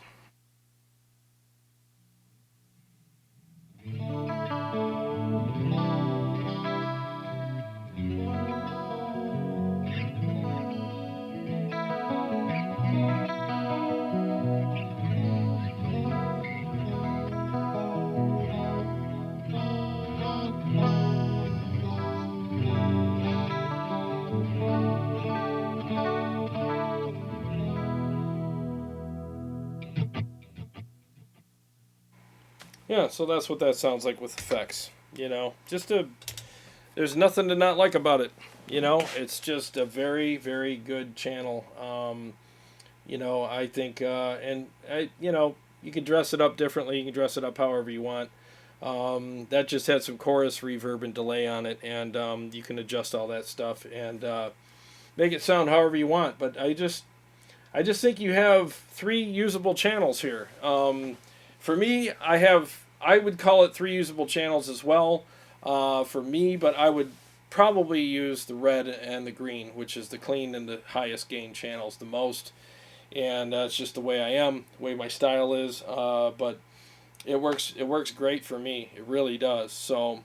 Yeah, so that's what that sounds like with effects. There's nothing to not like about it. It's just a very, very good channel. I think, you can dress it up differently. You can dress it up however you want. That just had some chorus reverb and delay on it, and you can adjust all that stuff and make it sound however you want. But I just think you have 3 usable channels here. For me, I would call it 3 usable channels as well for me, but I would probably use the red and the green, which is the clean and the highest gain channels the most. And it's just the way I am, the way my style is. But it works great for me. It really does. So,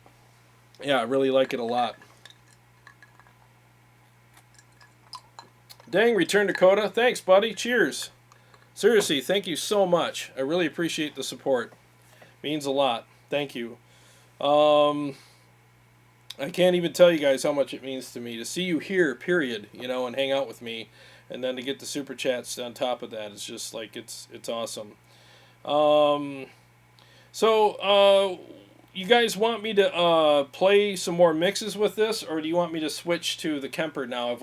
yeah, I really like it a lot. Dang, Return Dakota. Thanks, buddy. Cheers. Seriously, thank you so much. I really appreciate the support. Means a lot. Thank you. I can't even tell you guys how much it means to me to see you here, period, and hang out with me, and then to get the super chats on top of that. It's just like it's awesome. You guys want me to play some more mixes with this, or do you want me to switch to the Kemper now?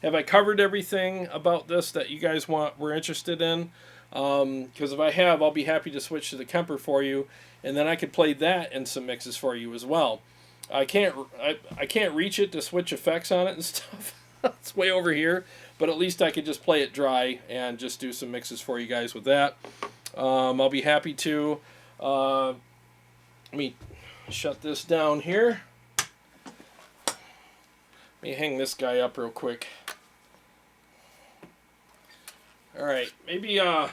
Have I covered everything about this that you guys were interested in? Because if I have, I'll be happy to switch to the Kemper for you, and then I could play that in some mixes for you as well. I can't reach it to switch effects on it and stuff. It's way over here, but at least I could just play it dry and just do some mixes for you guys with that. I'll be happy to. Let me shut this down here. Let me hang this guy up real quick. Alright, maybe I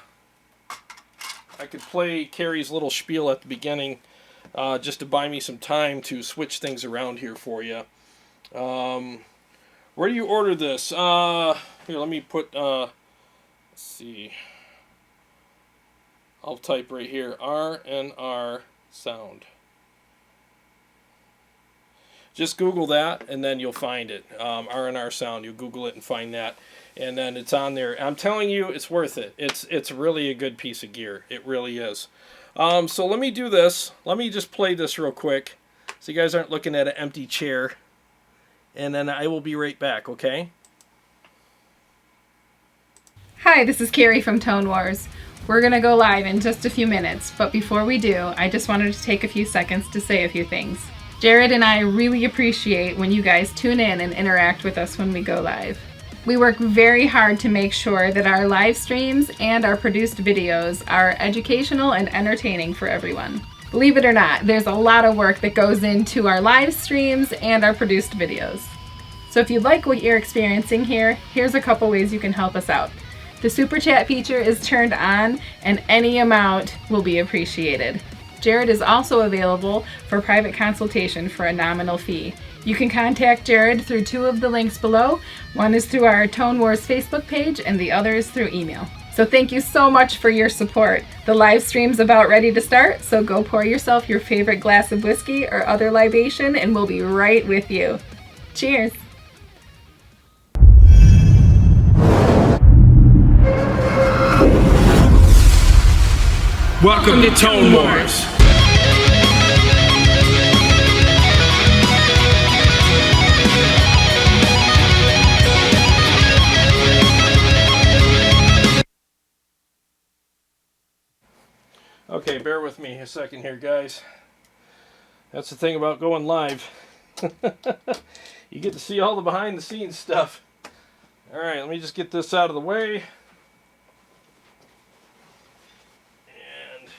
could play Carrie's little spiel at the beginning just to buy me some time to switch things around here for you. Where do you order this? Here, let me put, let's see. I'll type right here, RNR Sound. Just Google that, and then you'll find it. RNR Sound. You'll Google it and find that, and then it's on there. I'm telling you, it's worth it. It's really a good piece of gear. It really is. So let me do this. Let me just play this real quick, so you guys aren't looking at an empty chair, and then I will be right back. Okay? Hi, this is Carrie from Tone Wars. We're gonna go live in just a few minutes, but before we do, I just wanted to take a few seconds to say a few things. Jared and I really appreciate when you guys tune in and interact with us when we go live. We work very hard to make sure that our live streams and our produced videos are educational and entertaining for everyone. Believe it or not, there's a lot of work that goes into our live streams and our produced videos. So if you like what you're experiencing here, here's a couple ways you can help us out. The Super Chat feature is turned on, and any amount will be appreciated. Jared is also available for private consultation for a nominal fee. You can contact Jared through two of the links below. One is through our Tone Wars Facebook page, and the other is through email. So thank you so much for your support. The live stream's about ready to start, so go pour yourself your favorite glass of whiskey or other libation, and we'll be right with you. Cheers! Welcome to Tone Wars. Okay, bear with me a second here, guys. That's the thing about going live. You get to see all the behind the scenes stuff. Alright, let me just get this out of the way. And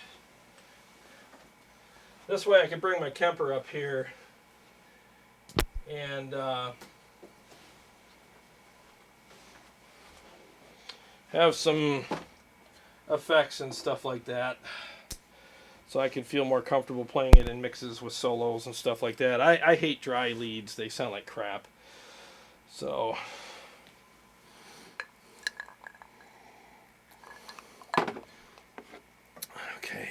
this way I can bring my Kemper up here and have some effects and stuff like that, so I can feel more comfortable playing it in mixes with solos and stuff like that. I hate dry leads. They sound like crap. So okay.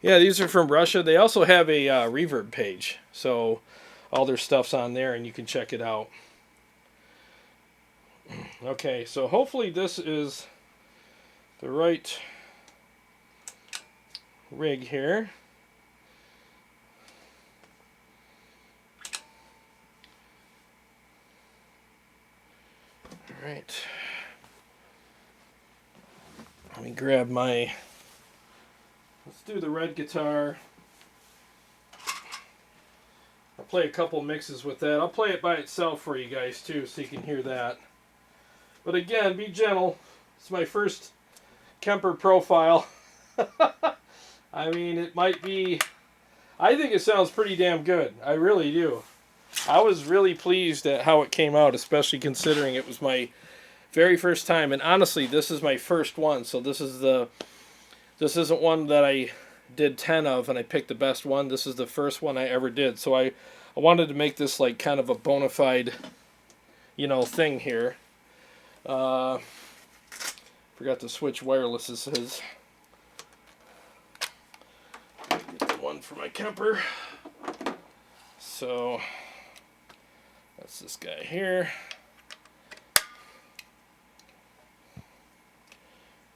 Yeah, these are from Russia. They also have a reverb page, so all their stuff's on there and you can check it out. Okay, so hopefully this is the right rig here. All right. Let me grab my, let's do the red guitar. I'll play a couple mixes with that. I'll play it by itself for you guys too, so you can hear that. But again, be gentle. It's my first Kemper profile. I mean, it might be, I think it sounds pretty damn good. I really do. I was really pleased at how it came out, especially considering it was my very first time. And honestly, this is my first one. So this isn't one that I did 10 of and I picked the best one. This is the first one I ever did. So I wanted to make this like kind of a bona fide, thing here. Forgot to switch wireless, it says. Get the one for my Kemper. So that's this guy here.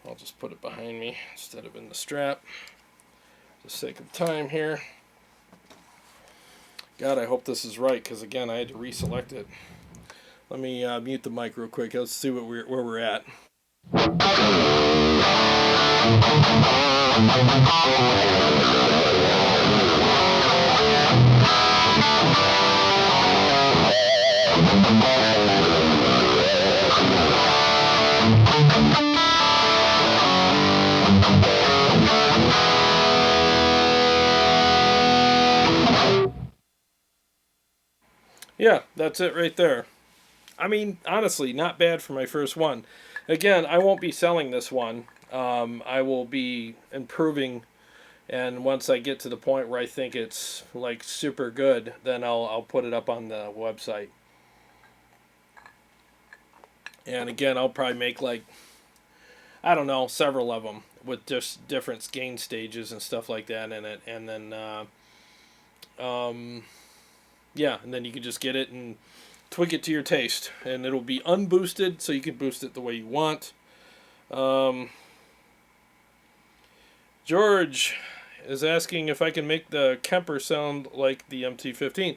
I'll just put it behind me instead of in the strap, for the sake of time here. God, I hope this is right, because again, I had to reselect it. Let me mute the mic real quick. Let's see where we're at. Yeah, that's it right there. I mean, honestly, not bad for my first one. Again, I won't be selling this one. I will be improving, and once I get to the point where I think it's like super good, then I'll put it up on the website. And again, I'll probably make like, I don't know, several of them with just different gain stages and stuff like that in it, and then yeah, and then you can just get it and tweak it to your taste, and it'll be unboosted, so you can boost it the way you want. George is asking if I can make the Kemper sound like the MT15.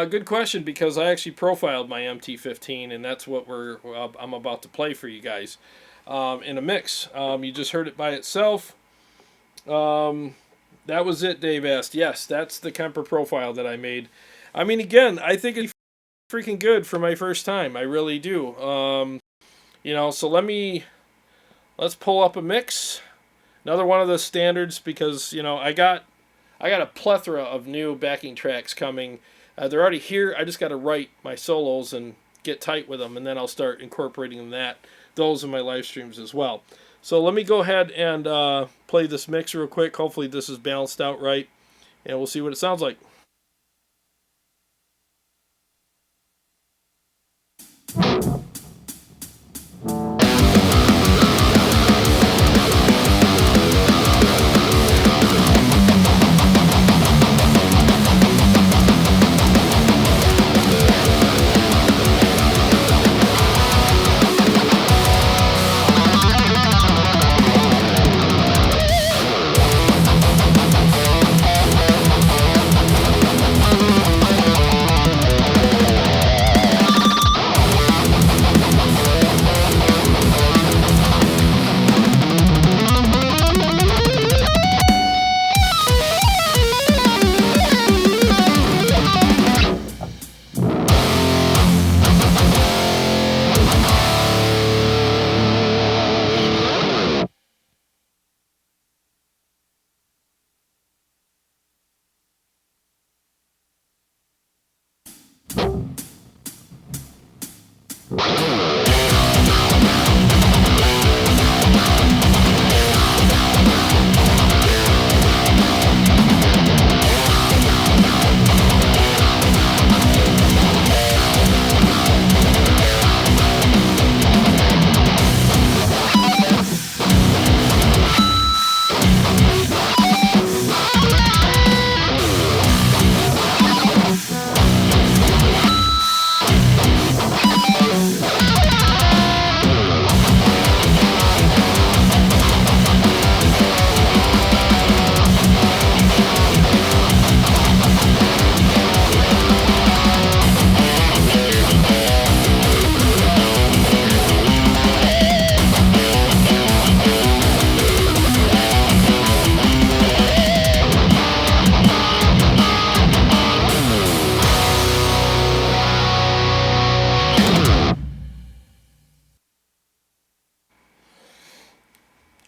Good question, because I actually profiled my MT15, and that's what I'm about to play for you guys in a mix. You just heard it by itself. That was it, Dave asked. Yes, that's the Kemper profile that I made. I mean, again, I think it's freaking good for my first time. I really do. You know, so let's pull up a mix. Another one of the standards, because, you know, I got a plethora of new backing tracks coming. They're already here. I just got to write my solos and get tight with them, and then I'll start incorporating those in my live streams as well. So let me go ahead and play this mix real quick. Hopefully this is balanced out right, and we'll see what it sounds like.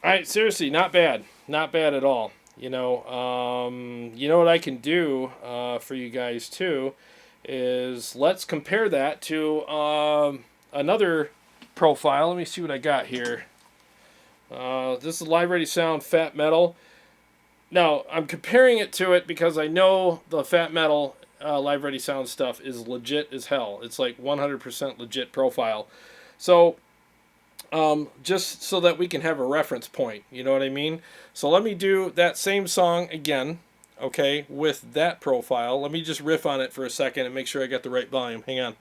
Alright, seriously, not bad. Not bad at all. You know what I can do for you guys too is let's compare that to another profile. Let me see what I got here. This is Live Ready Sound Fat Metal. Now, I'm comparing it to it because I know the Fat Metal Live Ready Sound stuff is legit as hell. It's like 100% legit profile. So just so that we can have a reference point, you know what I mean? So let me do that same song again, okay, with that profile. Let me just riff on it for a second and make sure I got the right volume. Hang on.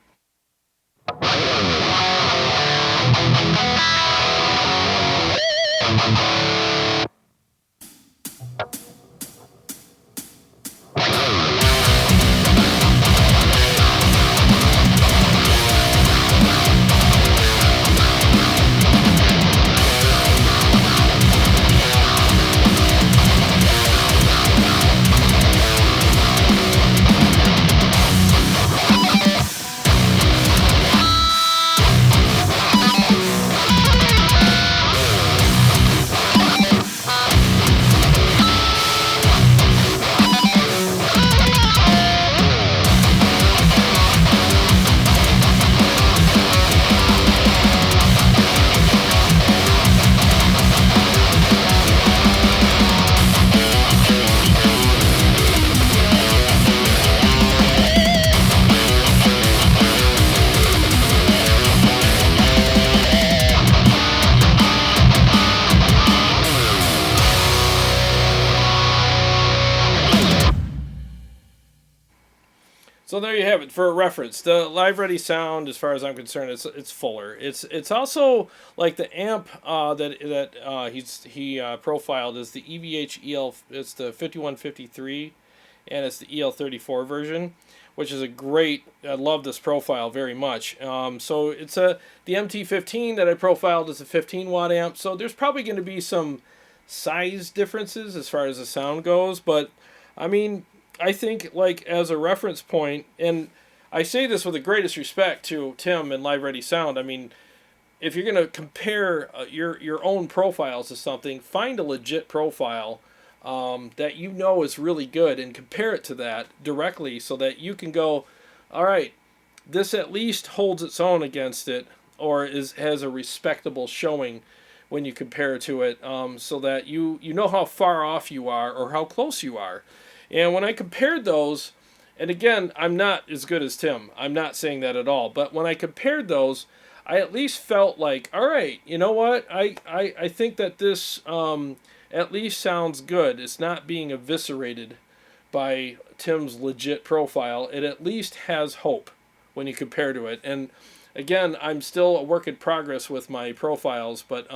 So there you have it for a reference. The Live Ready sound, as far as I'm concerned, it's fuller. It's also like the amp he profiled is the EVH EL. It's the 5153, and it's the EL34 version, which is a great. I love this profile very much. So it's the MT15 that I profiled is a 15 watt amp. So there's probably going to be some size differences as far as the sound goes, but I mean, I think, like, as a reference point, and I say this with the greatest respect to Tim and Live Ready Sound. I mean, if you're going to compare your own profiles to something, find a legit profile that you know is really good and compare it to that directly so that you can go, all right, this at least holds its own against it, or has a respectable showing when you compare to it, so that you know how far off you are or how close you are. And when I compared those, and again, I'm not as good as Tim. I'm not saying that at all. But when I compared those, I at least felt like, all right, you know what? I think that this at least sounds good. It's not being eviscerated by Tim's legit profile. It at least has hope when you compare to it. And again, I'm still a work in progress with my profiles, but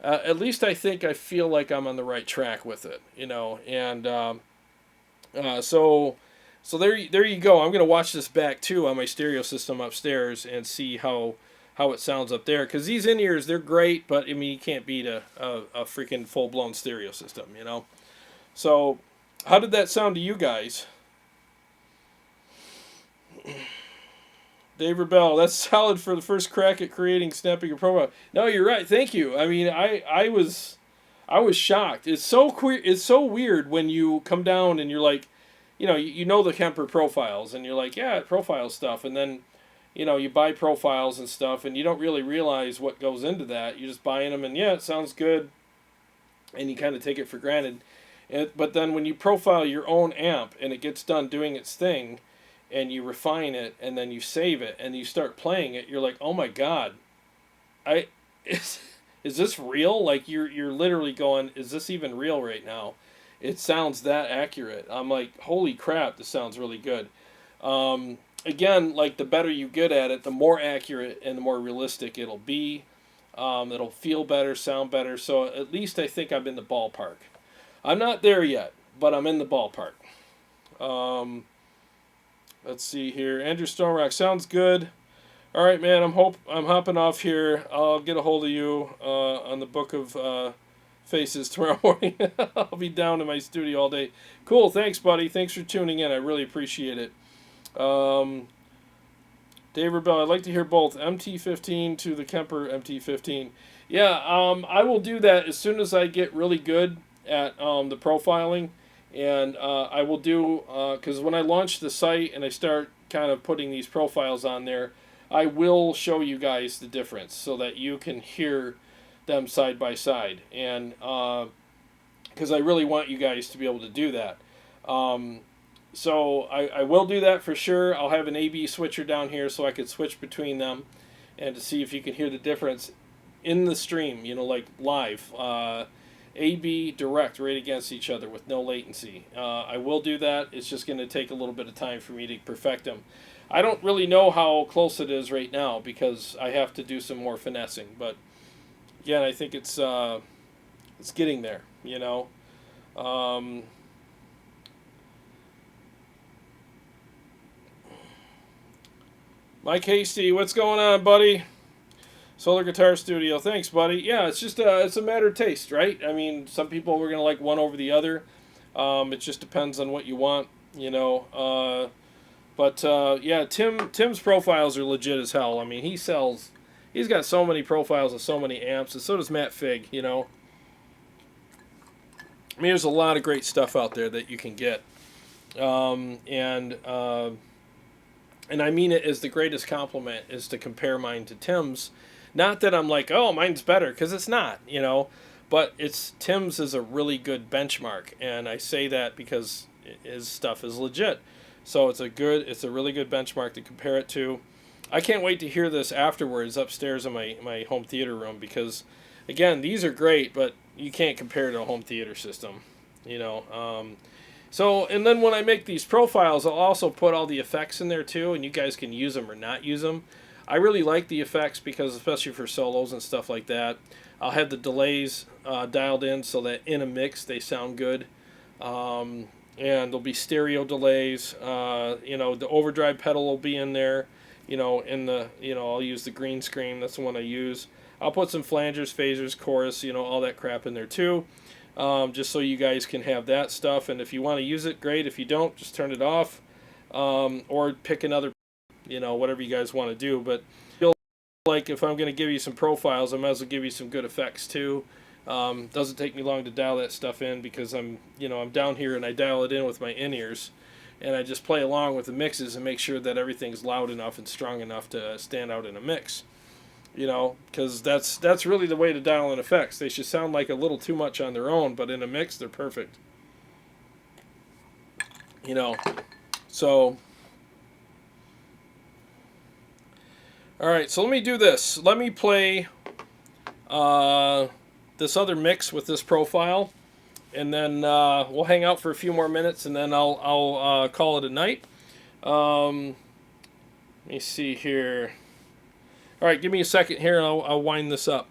at least I feel like I'm on the right track with it, you know, and so there you go. I'm gonna watch this back too on my stereo system upstairs and see how it sounds up there. Because these in-ears, they're great, but I mean, you can't beat a freaking full-blown stereo system, you know. So how did that sound to you guys? Dave Rebell, that's solid for the first crack at creating snapping a profile. No, you're right. Thank you. I mean, I was shocked. It's so queer. It's so weird when you come down and you're like, you know the Kemper profiles, and you're like, yeah, it profiles stuff, and then, you buy profiles and stuff, and you don't really realize what goes into that. You're just buying them, and yeah, it sounds good, and you kind of take it for granted. But then when you profile your own amp and it gets done doing its thing, and you refine it, and then you save it, and you start playing it, you're like, oh my god, is this real? Like, you're literally going, is this even real right now? It sounds that accurate. I'm like, holy crap, this sounds really good. Again, like, the better you get at it, the more accurate and the more realistic it'll be. It'll feel better, sound better. So at least I think I'm in the ballpark. I'm not there yet, but I'm in the ballpark. Let's see here. Andrew Stonerock, sounds good. All right, man, I'm hopping off here. I'll get a hold of you on the Book of Faces tomorrow morning. I'll be down in my studio all day. Cool, thanks, buddy. Thanks for tuning in. I really appreciate it. Dave Rebell, I'd like to hear both MT15 to the Kemper MT15. Yeah, I will do that as soon as I get really good at the profiling. And I will do, because when I launch the site and I start kind of putting these profiles on there, I will show you guys the difference so that you can hear them side by side. And because I really want you guys to be able to do that. So I will do that for sure. I'll have an AB switcher down here so I could switch between them and to see if you can hear the difference in the stream, like live. AB direct right against each other with no latency. I will do that. It's just going to take a little bit of time for me to perfect them. I don't really know how close it is right now because I have to do some more finessing. But again, I think it's getting there. Mike Hasty, what's going on, buddy? Solar Guitar Studio, thanks, buddy. Yeah, it's just it's a matter of taste, right? I mean, some people are gonna like one over the other. It just depends on what you want, But yeah, Tim's profiles are legit as hell. I mean, he's got so many profiles of so many amps, and so does Matt Fig. I mean, there's a lot of great stuff out there that you can get, and I mean it as the greatest compliment is to compare mine to Tim's. Not that I'm like, oh, mine's better, because it's not, but Tim's is a really good benchmark, and I say that because his stuff is legit. So it's a really good benchmark to compare it to. I can't wait to hear this afterwards upstairs in my home theater room because, again, these are great, but you can't compare to a home theater system, So, and then when I make these profiles, I'll also put all the effects in there too, and you guys can use them or not use them. I really like the effects because, especially for solos and stuff like that, I'll have the delays dialed in so that in a mix they sound good. And there'll be stereo delays. You know, the overdrive pedal will be in there. You know, in the, you know, I'll use the green screen. That's the one I use. I'll put some flangers, phasers, chorus, you know, all that crap in there too. Just so you guys can have that stuff. And if you want to use it, great. If you don't, just turn it off. Or pick another, you know, whatever you guys want to do. But I feel like if I'm going to give you some profiles, I might as well give you some good effects too. Doesn't take me long to dial that stuff in because I'm down here and I dial it in with my in-ears. And I just play along with the mixes and make sure that everything's loud enough and strong enough to stand out in a mix. You know, because that's really the way to dial in effects. They should sound like a little too much on their own, but in a mix, they're perfect. You know, so... Alright, so let me do this. Let me play this other mix with this profile, and then we'll hang out for a few more minutes, and then I'll call it a night. Let me see here. Alright, give me a second here, and I'll wind this up.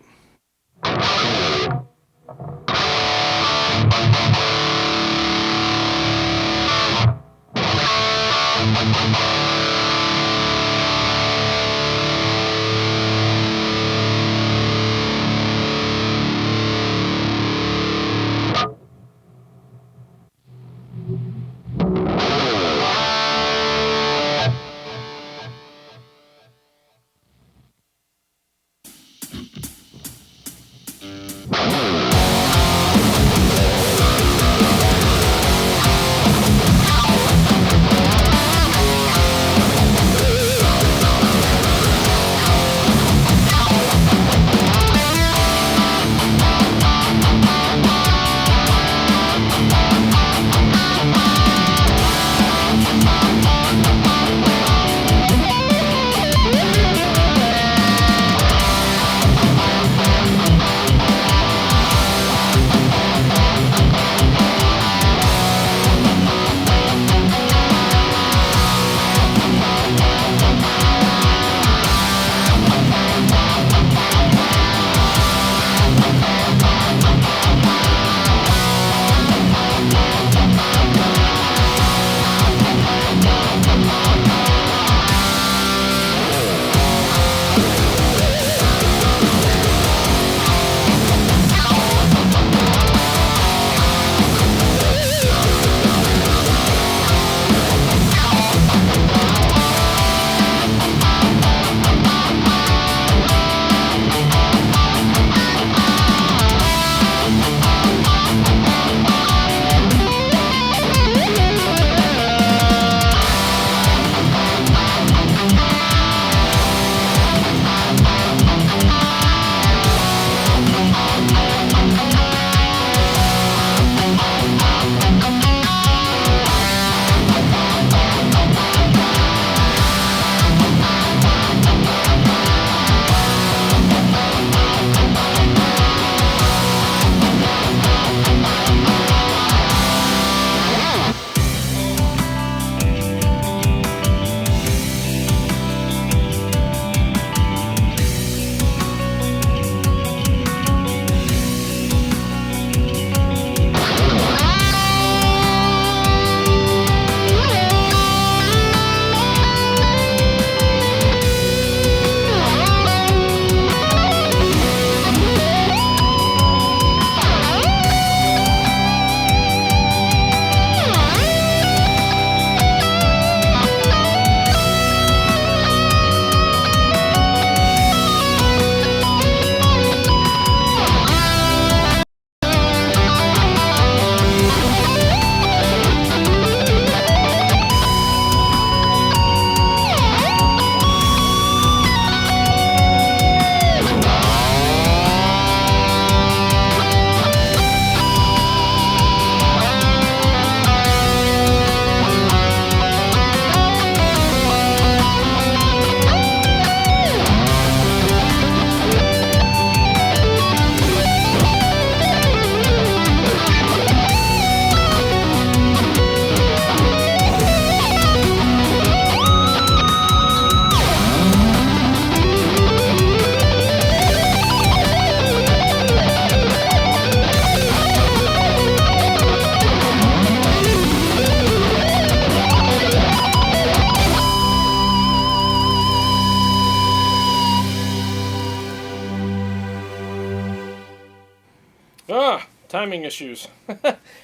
Timing issues.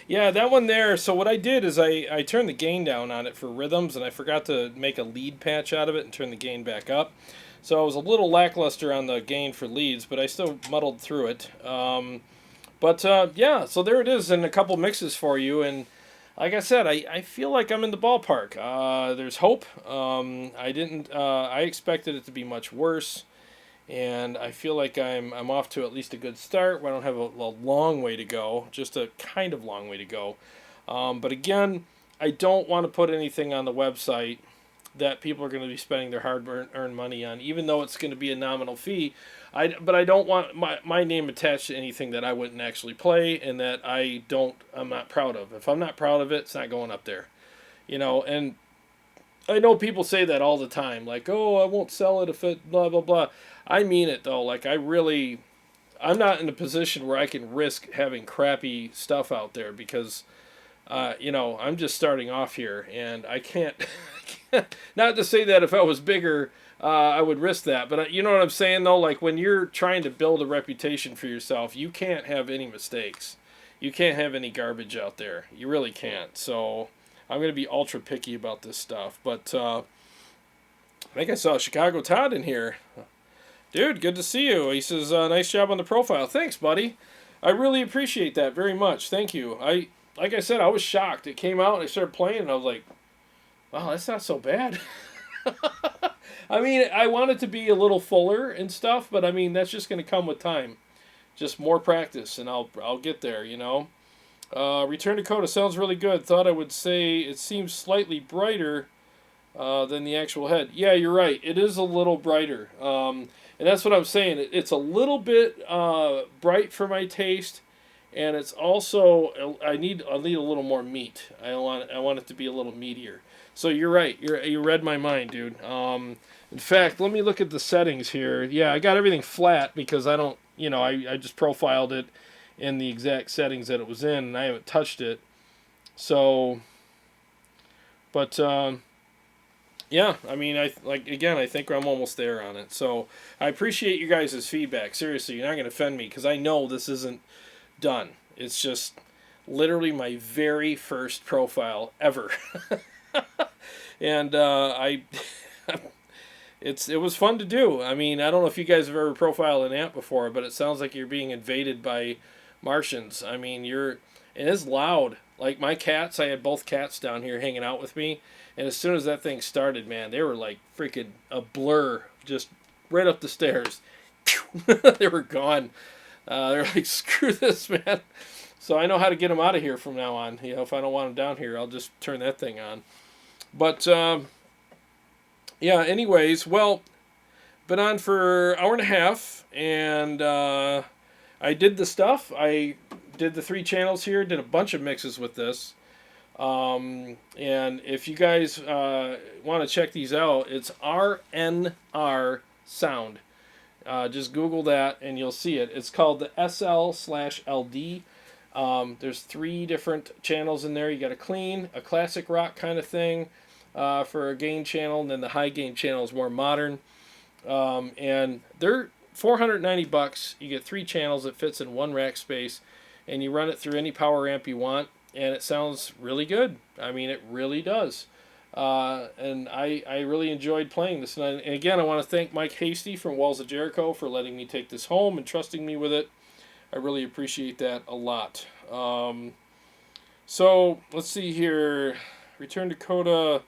Yeah, that one there. So what I did is I turned the gain down on it for rhythms, and I forgot to make a lead patch out of it and turn the gain back up. So I was a little lackluster on the gain for leads, but I still muddled through it. Yeah, so there it is, and a couple mixes for you. And like I said, I feel like I'm in the ballpark. There's hope. I expected it to be much worse. And I feel like I'm off to at least a good start. I don't have a long way to go, just a kind of long way to go. But again, I don't want to put anything on the website that people are going to be spending their hard-earned money on, even though it's going to be a nominal fee. But I don't want my name attached to anything that I wouldn't actually play and that I'm not proud of. If I'm not proud of it, it's not going up there. And I know people say that all the time, like, oh, I won't sell it if it blah, blah, blah. I mean it, though. Like, I'm not in a position where I can risk having crappy stuff out there because, I'm just starting off here, and I can't, not to say that if I was bigger, I would risk that, but you know what I'm saying, though? Like, when you're trying to build a reputation for yourself, you can't have any mistakes. You can't have any garbage out there. You really can't. So I'm going to be ultra picky about this stuff. But I think I saw Chicago Todd in here. Dude, good to see you. He says, nice job on the profile. Thanks, buddy. I really appreciate that very much. Thank you. Like I said, I was shocked. It came out and I started playing and I was like, wow, that's not so bad. I mean, I want it to be a little fuller and stuff, but I mean, that's just going to come with time. Just more practice and I'll get there, Return to Coda sounds really good. Thought I would say it seems slightly brighter than the actual head. Yeah, you're right. It is a little brighter. And that's what I'm saying. It's a little bit bright for my taste, and it's also I need a little more meat. I want it to be a little meatier. So you're right. You read my mind, dude. In fact, let me look at the settings here. Yeah, I got everything flat because I don't. I just profiled it in the exact settings that it was in, and I haven't touched it. So, but. Yeah, I mean, I think I'm almost there on it. So I appreciate you guys' feedback. Seriously, you're not going to offend me because I know this isn't done. It's just literally my very first profile ever, and it was fun to do. I mean, I don't know if you guys have ever profiled an amp before, but it sounds like you're being invaded by Martians. I mean, and it's loud. Like my cats, I had both cats down here hanging out with me. And as soon as that thing started, man, they were like freaking a blur, just right up the stairs. They were gone. They're like, screw this, man. So I know how to get them out of here from now on. If I don't want them down here, I'll just turn that thing on. But, yeah, anyways, well, been on for an hour and a half, and I did the stuff. I did the 3 channels here, did a bunch of mixes with this. And if you guys want to check these out, it's RNR Sound. Just Google that and you'll see it. It's called the SL/LD. There's 3 different channels in there. You got a clean, a classic rock kind of thing for a gain channel, and then the high gain channel is more modern. And they're $490. You get 3 channels. It fits in 1 rack space, and you run it through any power amp you want. And it sounds really good. I mean, it really does. And I really enjoyed playing this. And again, I want to thank Mike Hasty from Walls of Jericho for letting me take this home and trusting me with it. I really appreciate that a lot. So, let's see here. Return to Coda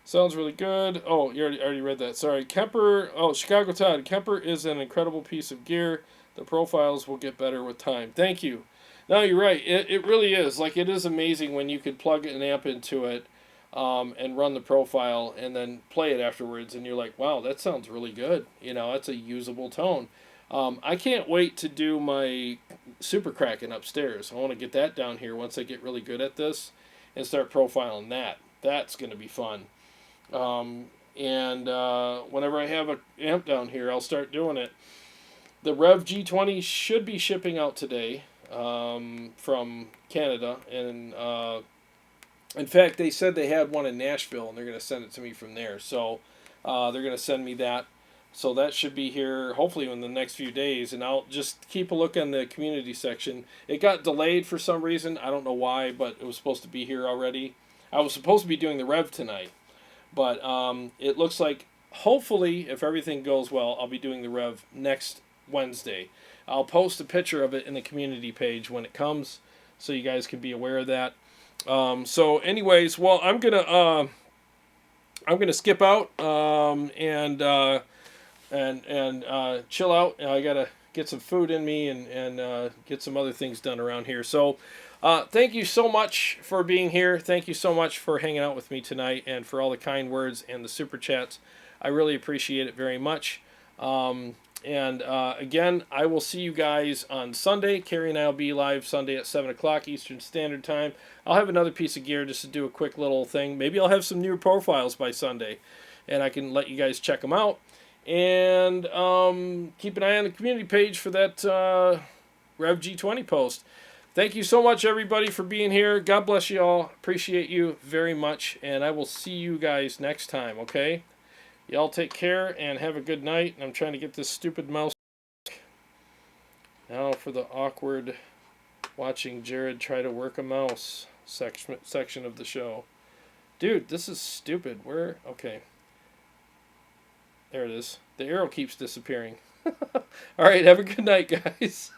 sounds really good. Oh, you already read that. Sorry. Kemper. Oh, Chicago Todd. Kemper is an incredible piece of gear. The profiles will get better with time. Thank you. No, you're right. It really is. Like, it is amazing when you could plug an amp into it and run the profile and then play it afterwards. And you're like, wow, that sounds really good. That's a usable tone. I can't wait to do my Super Kraken upstairs. I want to get that down here once I get really good at this and start profiling that. That's going to be fun. Whenever I have an amp down here, I'll start doing it. The Rev G20 should be shipping out today. From Canada, and in fact they said they had one in Nashville and they're going to send it to me from there, so they're going to send me that So that should be here hopefully in the next few days, and I'll just keep a look in the community section. It got delayed for some reason. I don't know why, but it was supposed to be here already. I was supposed to be doing the rev tonight, but it looks like hopefully, if everything goes well, I'll be doing the rev next Wednesday. I'll post a picture of it in the community page when it comes, so you guys can be aware of that. So anyways, well, I'm gonna skip out and chill out. I gotta get some food in me and get some other things done around here. So thank you so much for being here. Thank you so much for hanging out with me tonight and for all the kind words and the super chats. I really appreciate it very much. Again, I will see you guys on Sunday. Carrie and I will be live Sunday at 7 o'clock Eastern Standard Time. I'll have another piece of gear just to do a quick little thing. Maybe I'll have some new profiles by Sunday, and I can let you guys check them out. And keep an eye on the community page for that Rev G20 post. Thank you so much, everybody, for being here. God bless you all. Appreciate you very much, and I will see you guys next time, okay? Y'all take care and have a good night. I'm trying to get this stupid mouse. Now for the awkward watching Jared try to work a mouse section of the show. Dude, this is stupid. Where? Okay. There it is. The arrow keeps disappearing. All right, have a good night, guys.